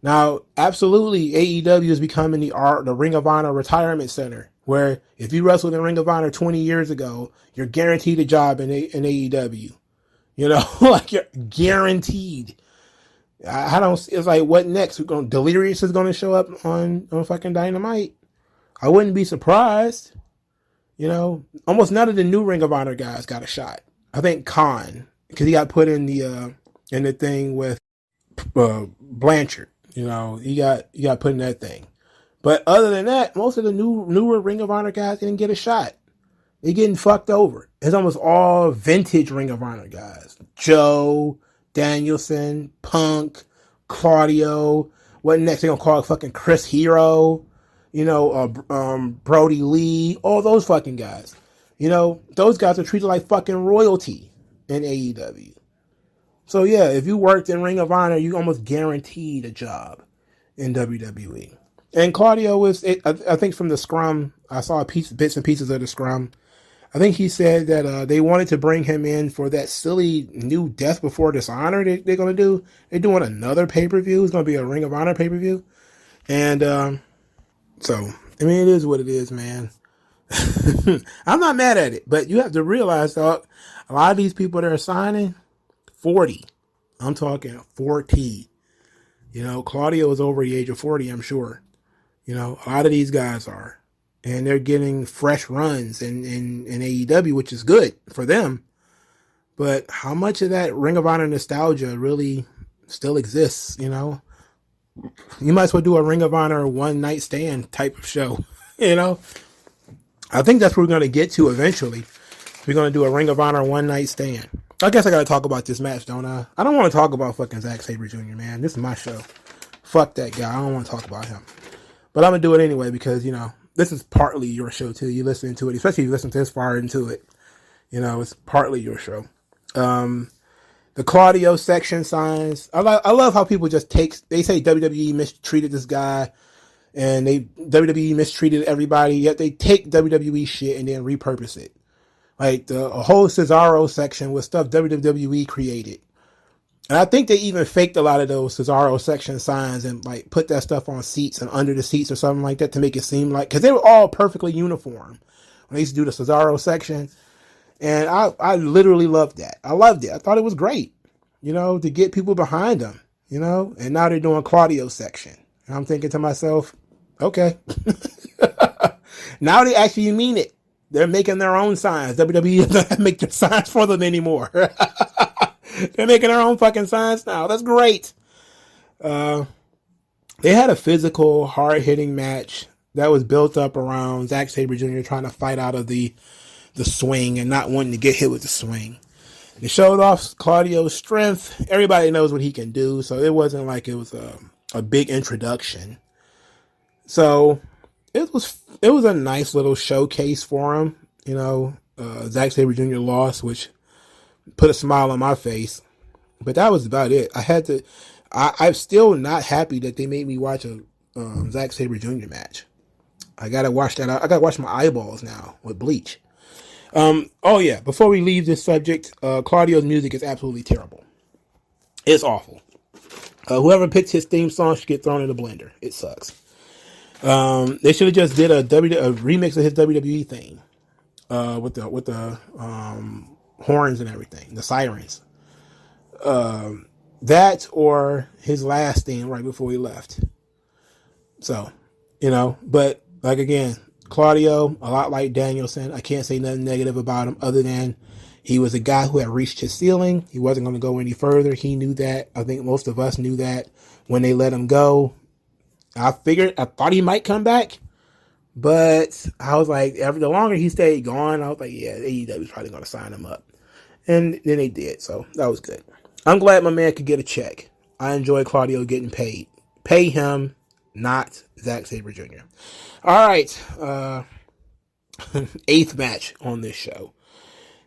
Now, absolutely, AEW is becoming the Ring of Honor retirement center, where if you wrestled in Ring of Honor 20 years ago, you're guaranteed a job in AEW. You know, like you're guaranteed. It's like, what next? Delirious is going to show up on fucking Dynamite. I wouldn't be surprised. You know, almost none of the new Ring of Honor guys got a shot. I think Khan, because he got put in the thing with Blanchard. You know, he got put in that thing. But other than that, most of the newer Ring of Honor guys didn't get a shot. They're getting fucked over. It's almost all vintage Ring of Honor guys. Joe, Danielson, Punk, Claudio. What next? They're going to call fucking Chris Hero. You know, Brody Lee. All those fucking guys. Those guys are treated like fucking royalty in AEW. So yeah, if you worked in Ring of Honor, you almost guaranteed a job in WWE. And Claudio I think from the scrum, I saw bits and pieces of the scrum. I think he said that they wanted to bring him in for that silly new Death Before Dishonor they're going to do. They're doing another pay-per-view. It's going to be a Ring of Honor pay-per-view. And so, I mean, it is what it is, man. I'm not mad at it, but you have to realize that a lot of these people that are signing, 40. I'm talking 40. Claudio is over the age of 40, I'm sure. A lot of these guys are. And they're getting fresh runs in AEW, which is good for them. But how much of that Ring of Honor nostalgia really still exists, You might as well do a Ring of Honor one night stand type of show, I think that's what we're going to get to eventually. We're going to do a Ring of Honor one night stand. I guess I got to talk about this match, don't I? I don't want to talk about fucking Zack Saber Jr., man. This is my show. Fuck that guy. I don't want to talk about him. But I'm going to do it anyway because, this is partly your show too. You listen to it, especially if you listen this far into it. It's partly your show. The Claudio section signs. I love how people just they say WWE mistreated this guy and WWE mistreated everybody, yet they take WWE shit and then repurpose it. Like a whole Cesaro section with stuff WWE created. And I think they even faked a lot of those Cesaro section signs and like put that stuff on seats and under the seats or something like that to make it seem like, because they were all perfectly uniform when they used to do the Cesaro section. And I literally loved that. I loved it. I thought it was great, to get people behind them, and now they're doing Claudio section. And I'm thinking to myself, okay, now they actually mean it. They're making their own signs. WWE doesn't make their signs for them anymore. They're making their own fucking signs now. That's great. They had a physical, hard-hitting match that was built up around Zack Saber Jr. trying to fight out of the swing and not wanting to get hit with the swing. They showed off Claudio's strength. Everybody knows what he can do, so it wasn't like it was a big introduction. So it was a nice little showcase for him. Zack Saber Jr. lost, which put a smile on my face, but that was about it. I'm still not happy that they made me watch a Zack Saber Jr. match. I gotta watch that. I gotta wash my eyeballs now with bleach. Oh yeah, before we leave this subject, Claudio's music is absolutely terrible. It's awful. Whoever picked his theme song should get thrown in the blender. It sucks. They should have just did a remix of his WWE theme with the horns and everything, the sirens. That or his last theme right before he left. So, but like again, Claudio, a lot like Danielson, I can't say nothing negative about him other than he was a guy who had reached his ceiling. He wasn't going to go any further. He knew that. I think most of us knew that when they let him go. I thought he might come back, but I was like, the longer he stayed gone, I was like, yeah, AEW is probably going to sign him up. And then they did, so that was good. I'm glad my man could get a check. I enjoy Claudio getting paid. Pay him, not Zack Saber Jr. All right, 8th match on this show.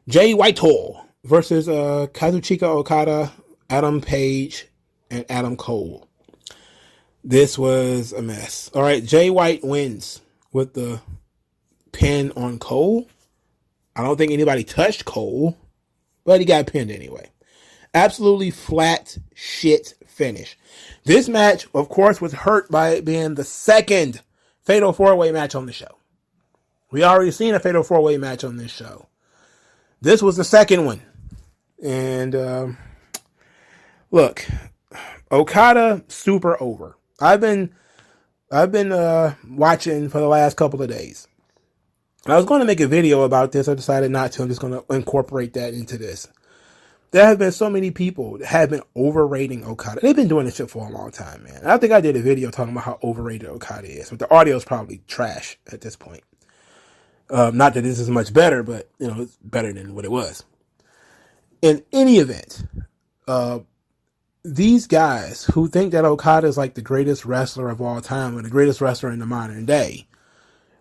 Jay Whitehall versus Kazuchika Okada, Adam Page, and Adam Cole. This was a mess. All right, Jay White wins with the pin on Cole. I don't think anybody touched Cole, but he got pinned anyway. Absolutely flat shit finish. This match, of course, was hurt by it being the second Fatal 4-Way match on the show. We already seen a Fatal 4-Way match on this show. This was the second one. And look, Okada super over. I've been watching for the last couple of days. I was going to make a video about this. I decided not to. I'm just going to incorporate that into this. There have been so many people that have been overrating Okada. They've been doing this shit for a long time, man. I think I did a video talking about how overrated Okada is, but the audio is probably trash at this point. Not that this is much better, but it's better than what it was. In any event, these guys who think that Okada is like the greatest wrestler of all time or the greatest wrestler in the modern day,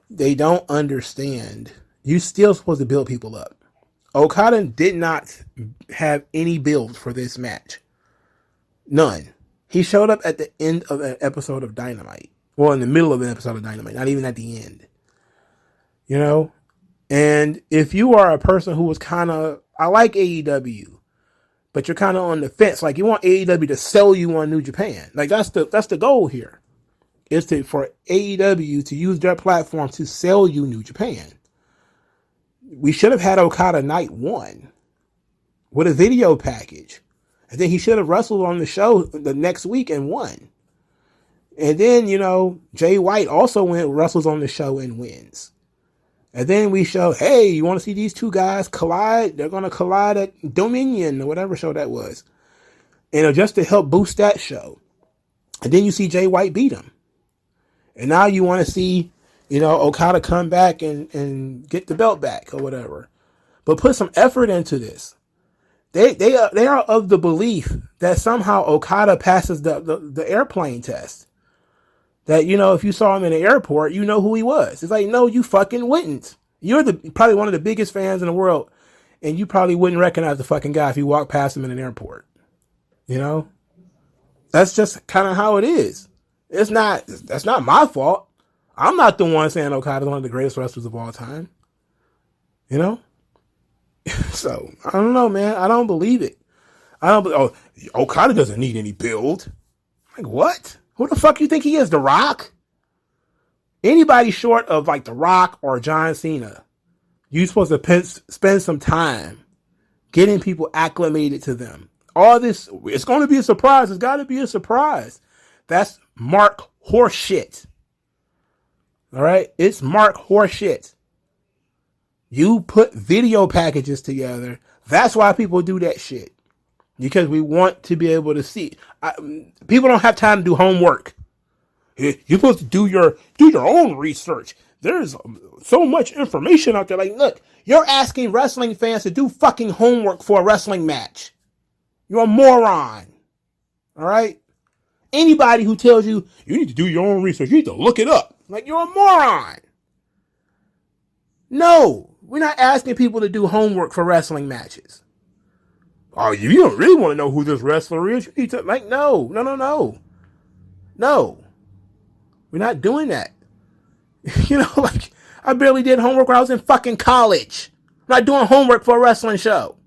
they don't understand You still supposed to build people up. Okada did not have any build for this match. None. He showed up at the end of an episode of Dynamite. Well, in the middle of an episode of Dynamite, not even at the end. You know? And if you are a person who was kind of, I like AEW, but you're kind of on the fence, like you want AEW to sell you on New Japan. Like that's the goal here. Is for AEW to use their platform to sell you New Japan. We should have had Okada night 1 with a video package. And then he should have wrestled on the show the next week and won. And then, Jay White also wrestles on the show and wins. And then we show, hey, you want to see these two guys collide? They're going to collide at Dominion or whatever show that was. Just to help boost that show. And then you see Jay White beat him. And now you want to see, Okada come back and get the belt back or whatever. But put some effort into this. They are of the belief that somehow Okada passes the airplane test. That, if you saw him in the airport, you know who he was. It's like, no, you fucking wouldn't. You're probably one of the biggest fans in the world, and you probably wouldn't recognize the fucking guy if you walked past him in an airport. That's just kind of how it is. That's not my fault. I'm not the one saying Okada's one of the greatest wrestlers of all time. So, I don't know, man. I don't believe it. Okada doesn't need any build. Like, what? Who the fuck you think he is? The Rock? Anybody short of like The Rock or John Cena, you're supposed to spend some time getting people acclimated to them. All this, it's going to be a surprise. It's got to be a surprise. That's Mark horseshit. All right? It's Mark horseshit. You put video packages together. That's why people do that shit. Because we want to be able to see. People don't have time to do homework. You're supposed to do your own research. There's so much information out there. Like, look, you're asking wrestling fans to do fucking homework for a wrestling match. You're a moron. All right? Anybody who tells you need to do your own research, you need to look it up. Like, you're a moron. No, we're not asking people to do homework for wrestling matches. Oh, you don't really want to know who this wrestler is? You need to, like, no. No. We're not doing that. Like, I barely did homework when I was in fucking college. I'm not doing homework for a wrestling show.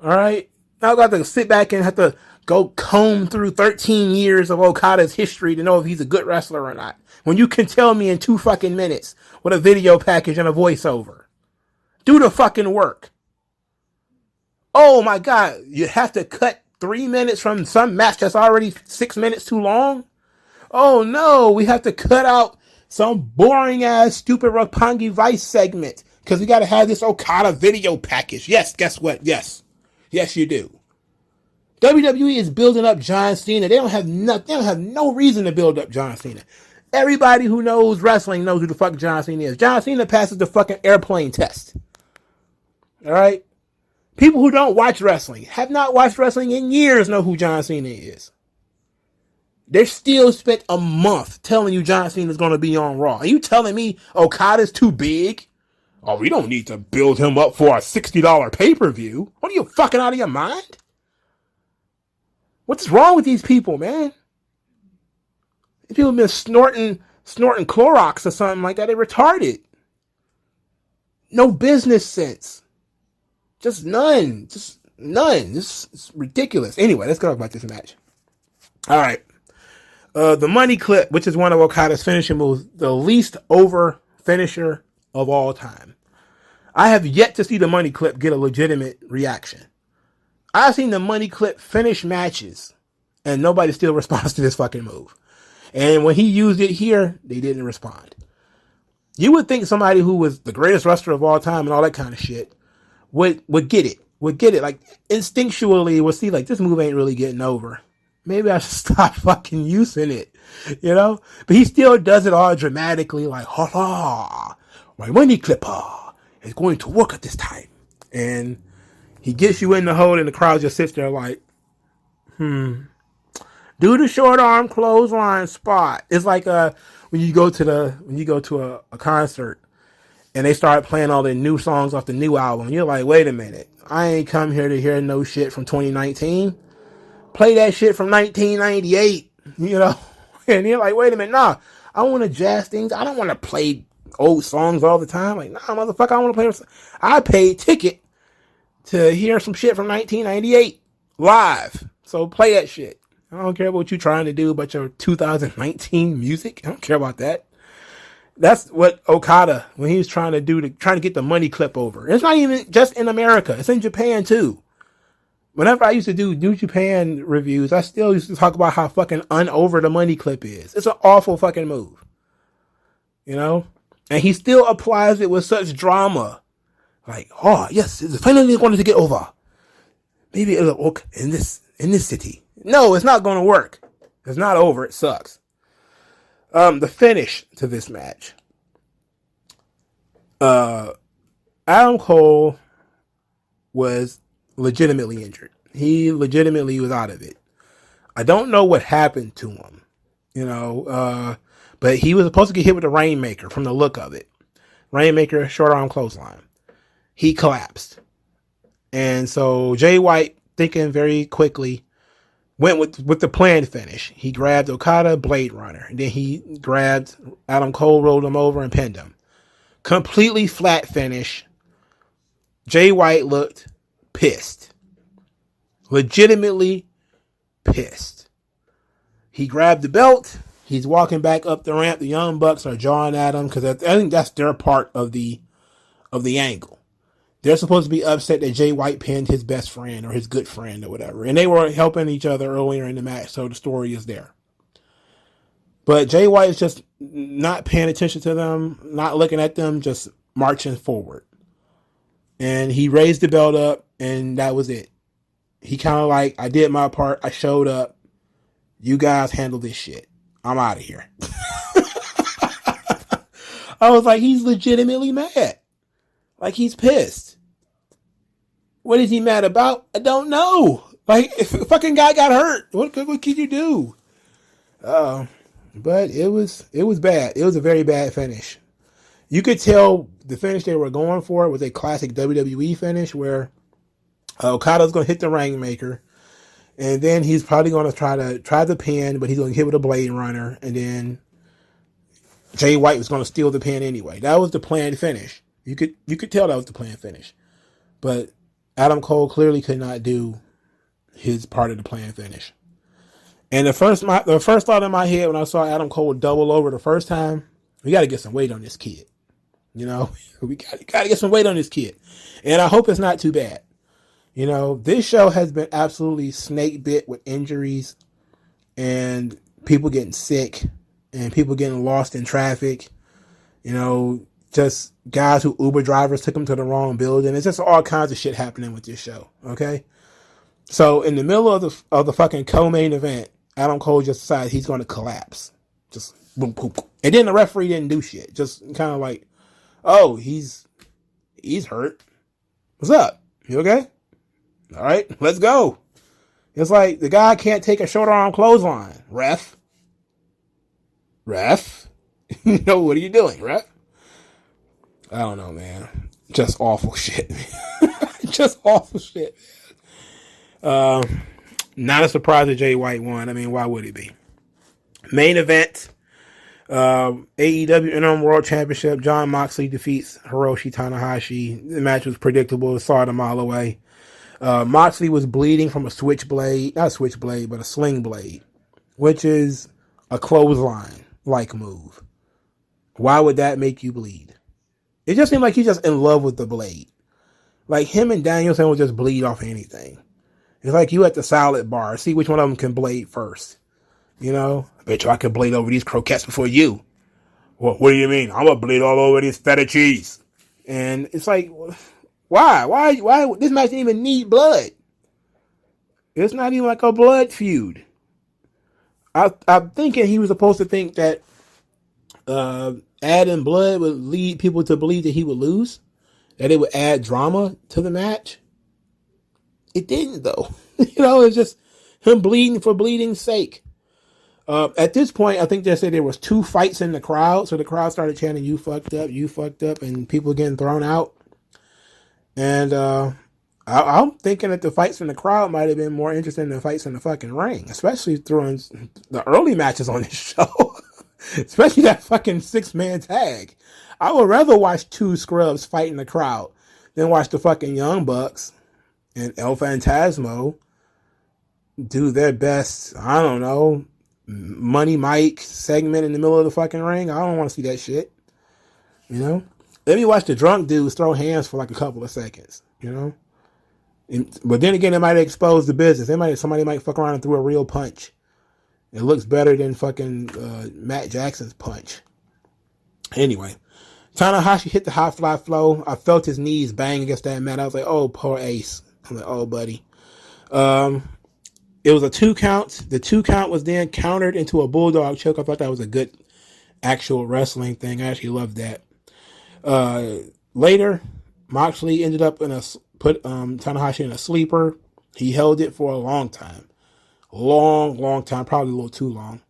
All right? Now I got to sit back and have to go comb through 13 years of Okada's history to know if he's a good wrestler or not. When you can tell me in 2 fucking minutes with a video package and a voiceover. Do the fucking work. Oh my God, you have to cut 3 minutes from some match that's already 6 minutes too long? Oh no, we have to cut out some boring ass stupid Roppongi Vice segment because we got to have this Okada video package. Yes, guess what? Yes, you do. WWE is building up John Cena. They don't have no reason to build up John Cena. Everybody who knows wrestling knows who the fuck John Cena is. John Cena passes the fucking airplane test. All right? People who don't watch wrestling, have not watched wrestling in years, know who John Cena is. They still spent a month telling you John Cena is going to be on Raw. Are you telling me Okada's too big? Oh, we don't need to build him up for a $60 pay-per-view. What are you, fucking out of your mind? What's wrong with these people, man? These people have been snorting Clorox or something like that. They're retarded. No business sense. Just none. This is ridiculous. Anyway, let's talk about this match. All right. The money clip, which is one of Okada's finishing moves, the least over finisher of all time. I have yet to see the money clip get a legitimate reaction. I've seen the money clip finish matches, and nobody still responds to this fucking move. And when he used it here, they didn't respond. You would think somebody who was the greatest wrestler of all time and all that kind of shit would get it. Like, instinctually would see, like, this move ain't really getting over. Maybe I should stop fucking using it, But he still does it all dramatically, like, ha ha, my money clipper is going to work at this time. And he gets you in the hole, and the crowd just sits there like, do the short arm clothesline spot. It's like when you go to a concert and they started playing all their new songs off the new album. You're like, wait a minute. I ain't come here to hear no shit from 2019. Play that shit from 1998, you know? And you're like, wait a minute, nah. I want to jazz things. I don't want to play old songs all the time. Like, nah, motherfucker, I want to play. I paid ticket to hear some shit from 1998 live. So play that shit. I don't care what you're trying to do about your 2019 music. I don't care about that. That's what Okada, when he was trying to get the money clip over. It's not even just in America. It's in Japan too. Whenever I used to do New Japan reviews, I still used to talk about how fucking unover the money clip is. It's an awful fucking move. You know? And he still applies it with such drama. Like, oh, yes, it's finally wanted to get over. Maybe it'll work in this city. No, it's not going to work. It's not over. It sucks. The finish to this match. Adam Cole was legitimately injured. He legitimately was out of it. I don't know what happened to him, you know, but he was supposed to get hit with a Rainmaker from the look of it. Rainmaker, short arm clothesline. He collapsed. And so Jay White, thinking very quickly, went with the planned finish. He grabbed Okada, Blade Runner. And then he grabbed Adam Cole, rolled him over, and pinned him. Completely flat finish. Jay White looked pissed. Legitimately pissed. He grabbed the belt. He's walking back up the ramp. The Young Bucks are jawing at him because I think that's their part of the angle. They're supposed to be upset that Jay White pinned his best friend or his good friend or whatever. And they were helping each other earlier in the match, so the story is there. But Jay White is just not paying attention to them, not looking at them, just marching forward. And he raised the belt up, and that was it. He kind of like, I did my part, I showed up. You guys handle this shit. I'm out of here. I was like, he's legitimately mad. Like, he's pissed. What is he mad about? I don't know. Like, if a fucking guy got hurt, what can you do? But it was bad. It was a very bad finish. You could tell the finish they were going for was a classic WWE finish where Okada's going to hit the Rainmaker, and then he's probably going to try the pin, but he's going to hit with a Blade Runner, and then Jay White was going to steal the pin anyway. That was the planned finish. You could tell that was the planned finish. But Adam Cole clearly could not do his part of the planned finish. And the first thought in my head when I saw Adam Cole double over the first time, we got to get some weight on this kid. You know, we got to get some weight on this kid. And I hope it's not too bad. You know, this show has been absolutely snake bit with injuries and people getting sick and people getting lost in traffic. You know, just guys who Uber drivers took them to the wrong building. It's just all kinds of shit happening with this show. Okay. So in the middle of the fucking co-main event, Adam Cole just decided he's going to collapse. Just boom, boom, boom. And then the referee didn't do shit. Just kind of like, oh, he's hurt. What's up? You okay? All right, let's go. It's like the guy can't take a short arm clothesline. Ref. You know, what are you doing, ref? I don't know, man. Just awful shit. Just awful shit. Not a surprise that Jay White won. I mean, why would it be? Main event. AEW Interim World Championship. Jon Moxley defeats Hiroshi Tanahashi. The match was predictable. Saw it a mile away. Moxley was bleeding from a switchblade. Not a switchblade, but a sling blade. Which is a clothesline-like move. Why would that make you bleed? It just seemed like he's just in love with the blade. Like him and Danielson will just bleed off anything. It's like you at the salad bar. See which one of them can blade first. You know? I bet you I could blade over these croquettes before you. What do you mean? I'm going to bleed all over this feta cheese. And it's like, why? Why? This match didn't even need blood. It's not even like a blood feud. I'm thinking he was supposed to think that adding blood would lead people to believe that he would lose. That it would add drama to the match. It didn't, though. You know, it's just him bleeding for bleeding's sake. At this point, I think they said there was 2 fights in the crowd, so the crowd started chanting, you fucked up, and people getting thrown out. And I'm thinking that the fights in the crowd might have been more interesting than fights in the fucking ring, especially during the early matches on this show. Especially that fucking 6-man tag. I would rather watch 2 scrubs fight in the crowd than watch the fucking Young Bucks and El Phantasmo do their best, I don't know, Money Mike segment in the middle of the fucking ring. I don't want to see that shit. You know? Let me watch the drunk dudes throw hands for like a couple of seconds. You know? But then again, it might expose the business. Somebody might fuck around and throw a real punch. It looks better than fucking Matt Jackson's punch. Anyway, Tanahashi hit the high fly flow. I felt his knees bang against that mat. I was like, oh, poor Ace. I'm like, oh, buddy. It was a 2 count. The 2 count was then countered into a bulldog choke. I thought that was a good actual wrestling thing. I actually loved that. Later, Moxley ended up put Tanahashi in a sleeper. He held it for a long time. Long time, probably a little too long.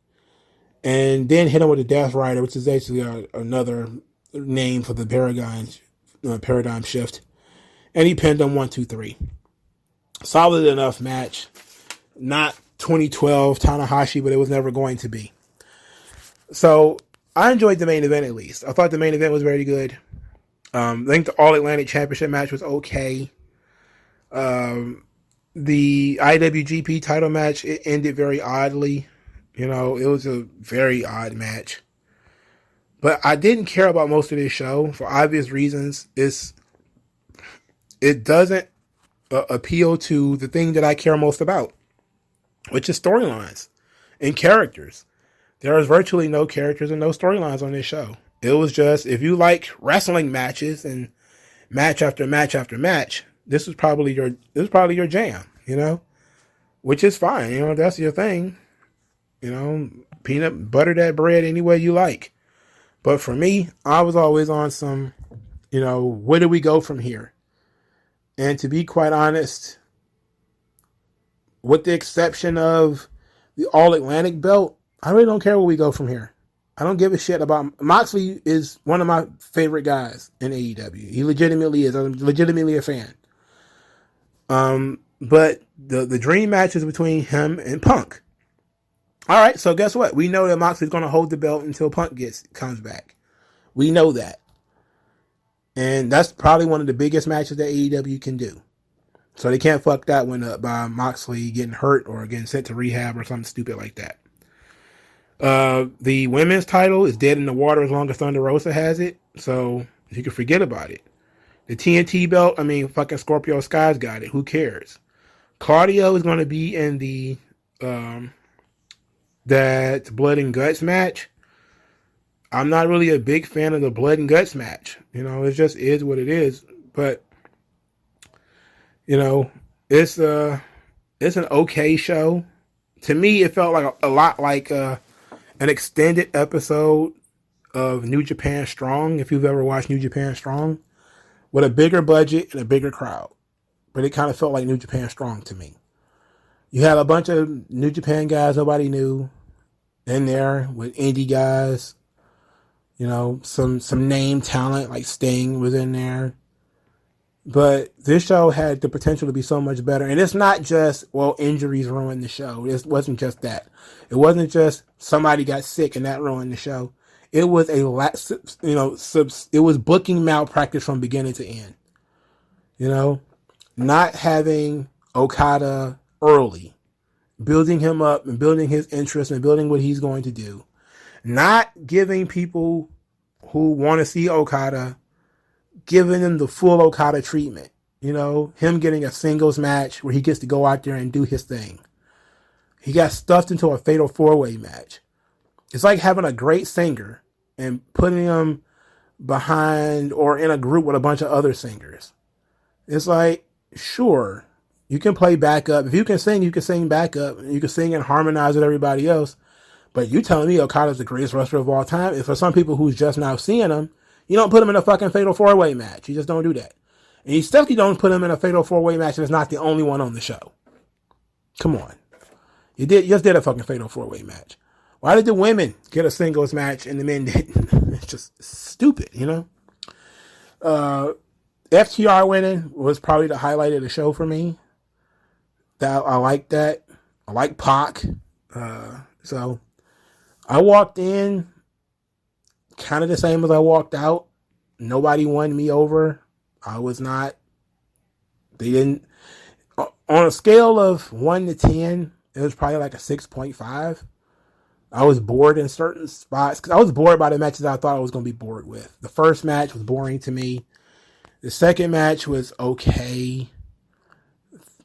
And then hit him with a Death Rider, which is actually another name for the paradigm shift. And he pinned him 1, 2, 3. Solid enough match. Not 2012 Tanahashi, but it was never going to be. So I enjoyed the main event at least. I thought the main event was very good. I think the All Atlantic Championship match was okay. The IWGP title match, it ended very oddly. You know, it was a very odd match. But I didn't care about most of this show for obvious reasons. It doesn't appeal to the thing that I care most about, which is storylines and characters. There is virtually no characters and no storylines on this show. It was just, if you like wrestling matches and match after match after match, this is probably your jam, you know, which is fine. You know, that's your thing, you know, peanut butter that bread any way you like. But for me, I was always on some, you know, where do we go from here? And to be quite honest, with the exception of the All Atlantic belt, I really don't care where we go from here. I don't give a shit about Moxley. Is one of my favorite guys in AEW. He legitimately is. I'm legitimately a fan. But the dream match is between him and Punk. All right, so guess what? We know that Moxley's going to hold the belt until Punk comes back. We know that. And that's probably one of the biggest matches that AEW can do. So they can't fuck that one up by Moxley getting hurt or getting sent to rehab or something stupid like that. The women's title is dead in the water as long as Thunder Rosa has it. So you can forget about it. The TNT belt, fucking Scorpio Sky's got it. Who cares? Cardio is going to be in the that blood and guts match. I'm not really a big fan of the blood and guts match. You know, it just is what it is. But you know, it's an okay show. To me, it felt like a lot like an extended episode of New Japan Strong. If you've ever watched New Japan Strong, with a bigger budget and a bigger crowd, but it kind of felt like New Japan Strong to me. You had a bunch of New Japan guys nobody knew in there with indie guys. You know, some name talent like Sting was in there. But this show had the potential to be so much better. And it's not just, well, injuries ruined the show. It wasn't just that. It wasn't just somebody got sick and that ruined the show. It was it was booking malpractice from beginning to end. You know, not having Okada early, building him up and building his interest and building what he's going to do. Not giving people who want to see Okada, giving them the full Okada treatment. You know, him getting a singles match where he gets to go out there and do his thing. He got stuffed into a fatal 4-way match. It's like having a great singer and putting him behind or in a group with a bunch of other singers. It's like, sure, you can play backup. If you can sing backup. You can sing and harmonize with everybody else. But you telling me Okada's the greatest wrestler of all time? If for some people who's just now seeing him, you don't put him in a fucking fatal 4-way match. You just don't do that. And you definitely don't put him in a fatal 4-way match and it's not the only one on the show. Come on. You just did a fucking fatal 4-way match. Why did the women get a singles match and the men didn't? It's just stupid, you know? FTR winning was probably the highlight of the show for me. I like that. I like Pac. So I walked in kind of the same as I walked out. Nobody won me over. I was not. They didn't. On a scale of 1 to 10, it was probably like a 6.5. I was bored in certain spots because I was bored by the matches I thought I was going to be bored with. The first match was boring to me. The second match was okay.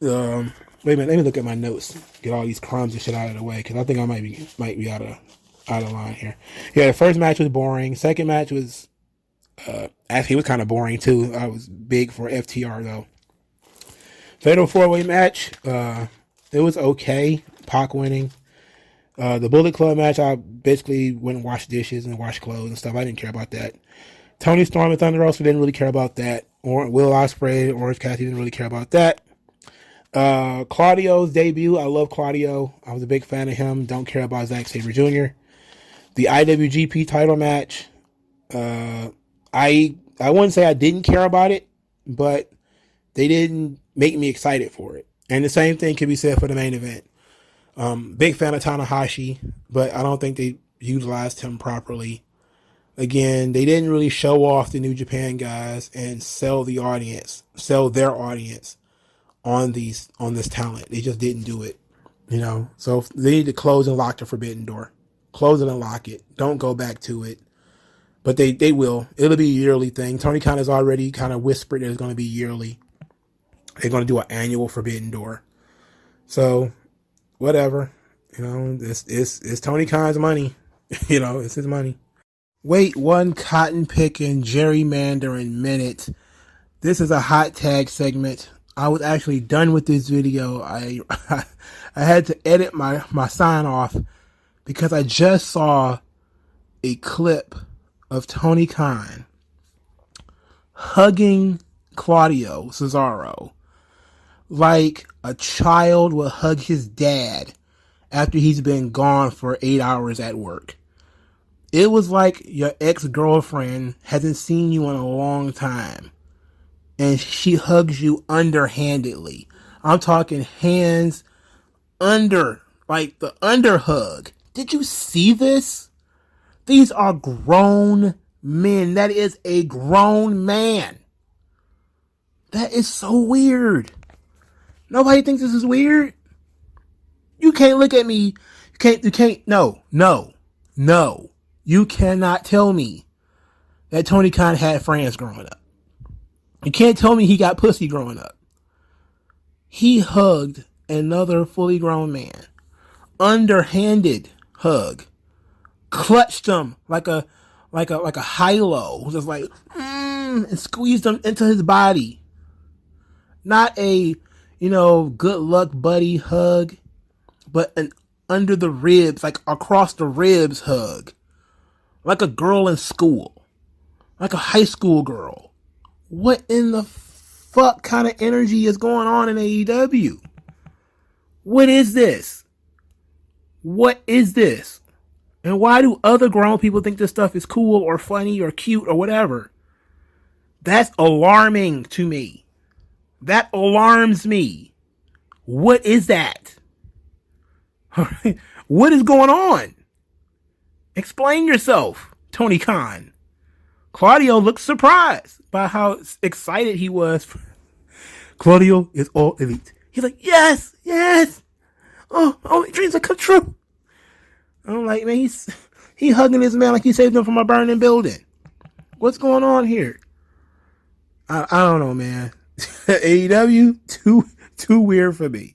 Wait a minute, let me look at my notes. Get all these crumbs and shit out of the way because I think I might be out of line here. Yeah, the first match was boring. Second match was actually it was kind of boring too. I was big for FTR though. Fatal 4-way match. It was okay. Pac winning. The Bullet Club match, I basically went and washed dishes and washed clothes and stuff. I didn't care about that. Tony Storm and Thunder Rosa didn't really care about that. Or Will Ospreay, Orange Cassidy didn't really care about that. Claudio's debut. I love Claudio. I was a big fan of him. Don't care about Saber Jr. The IWGP title match. I wouldn't say I didn't care about it, but they didn't make me excited for it. And the same thing can be said for the main event. Big fan of Tanahashi, but I don't think they utilized him properly. Again, they didn't really show off the New Japan guys and sell their audience on this talent. They just didn't do it, you know. So they need to close and lock the forbidden door. Close it and lock it. Don't go back to it. But they will. It'll be a yearly thing. Tony Khan has already kind of whispered that it's going to be yearly. They're going to do an annual forbidden door. So whatever, you know, it's Tony Khan's money. You know, it's his money. Wait one cotton picking gerrymandering minute. This is a hot tag segment. I was actually done with this video. I had to edit my sign off because I just saw a clip of Tony Khan hugging Claudio Cesaro like a child will hug his dad after he's been gone for 8 hours at work. It was like your ex-girlfriend hasn't seen you in a long time and she hugs you underhandedly. I'm talking hands under, like the under hug. Did you see this? These are grown men. That is a grown man. That is so weird. Nobody thinks this is weird. You can't look at me. No. You cannot tell me that Tony Khan had friends growing up. You can't tell me he got pussy growing up. He hugged another fully grown man. Underhanded hug. Clutched him like a high-low. Just like, and squeezed him into his body. Not a, good luck buddy hug, but an under the ribs, like across the ribs hug. Like a girl in school. Like a high school girl. What in the fuck kind of energy is going on in AEW? What is this? What is this? And why do other grown people think this stuff is cool or funny or cute or whatever? That's alarming to me. That alarms me. What is that? What is going on? Explain yourself, Tony Khan. Claudio looked surprised by how excited he was. Claudio is all elite. He's like, yes. Oh, dreams have come true. I'm like, man, he hugging this man like he saved him from a burning building. What's going on here? I don't know, man. AEW, too weird for me.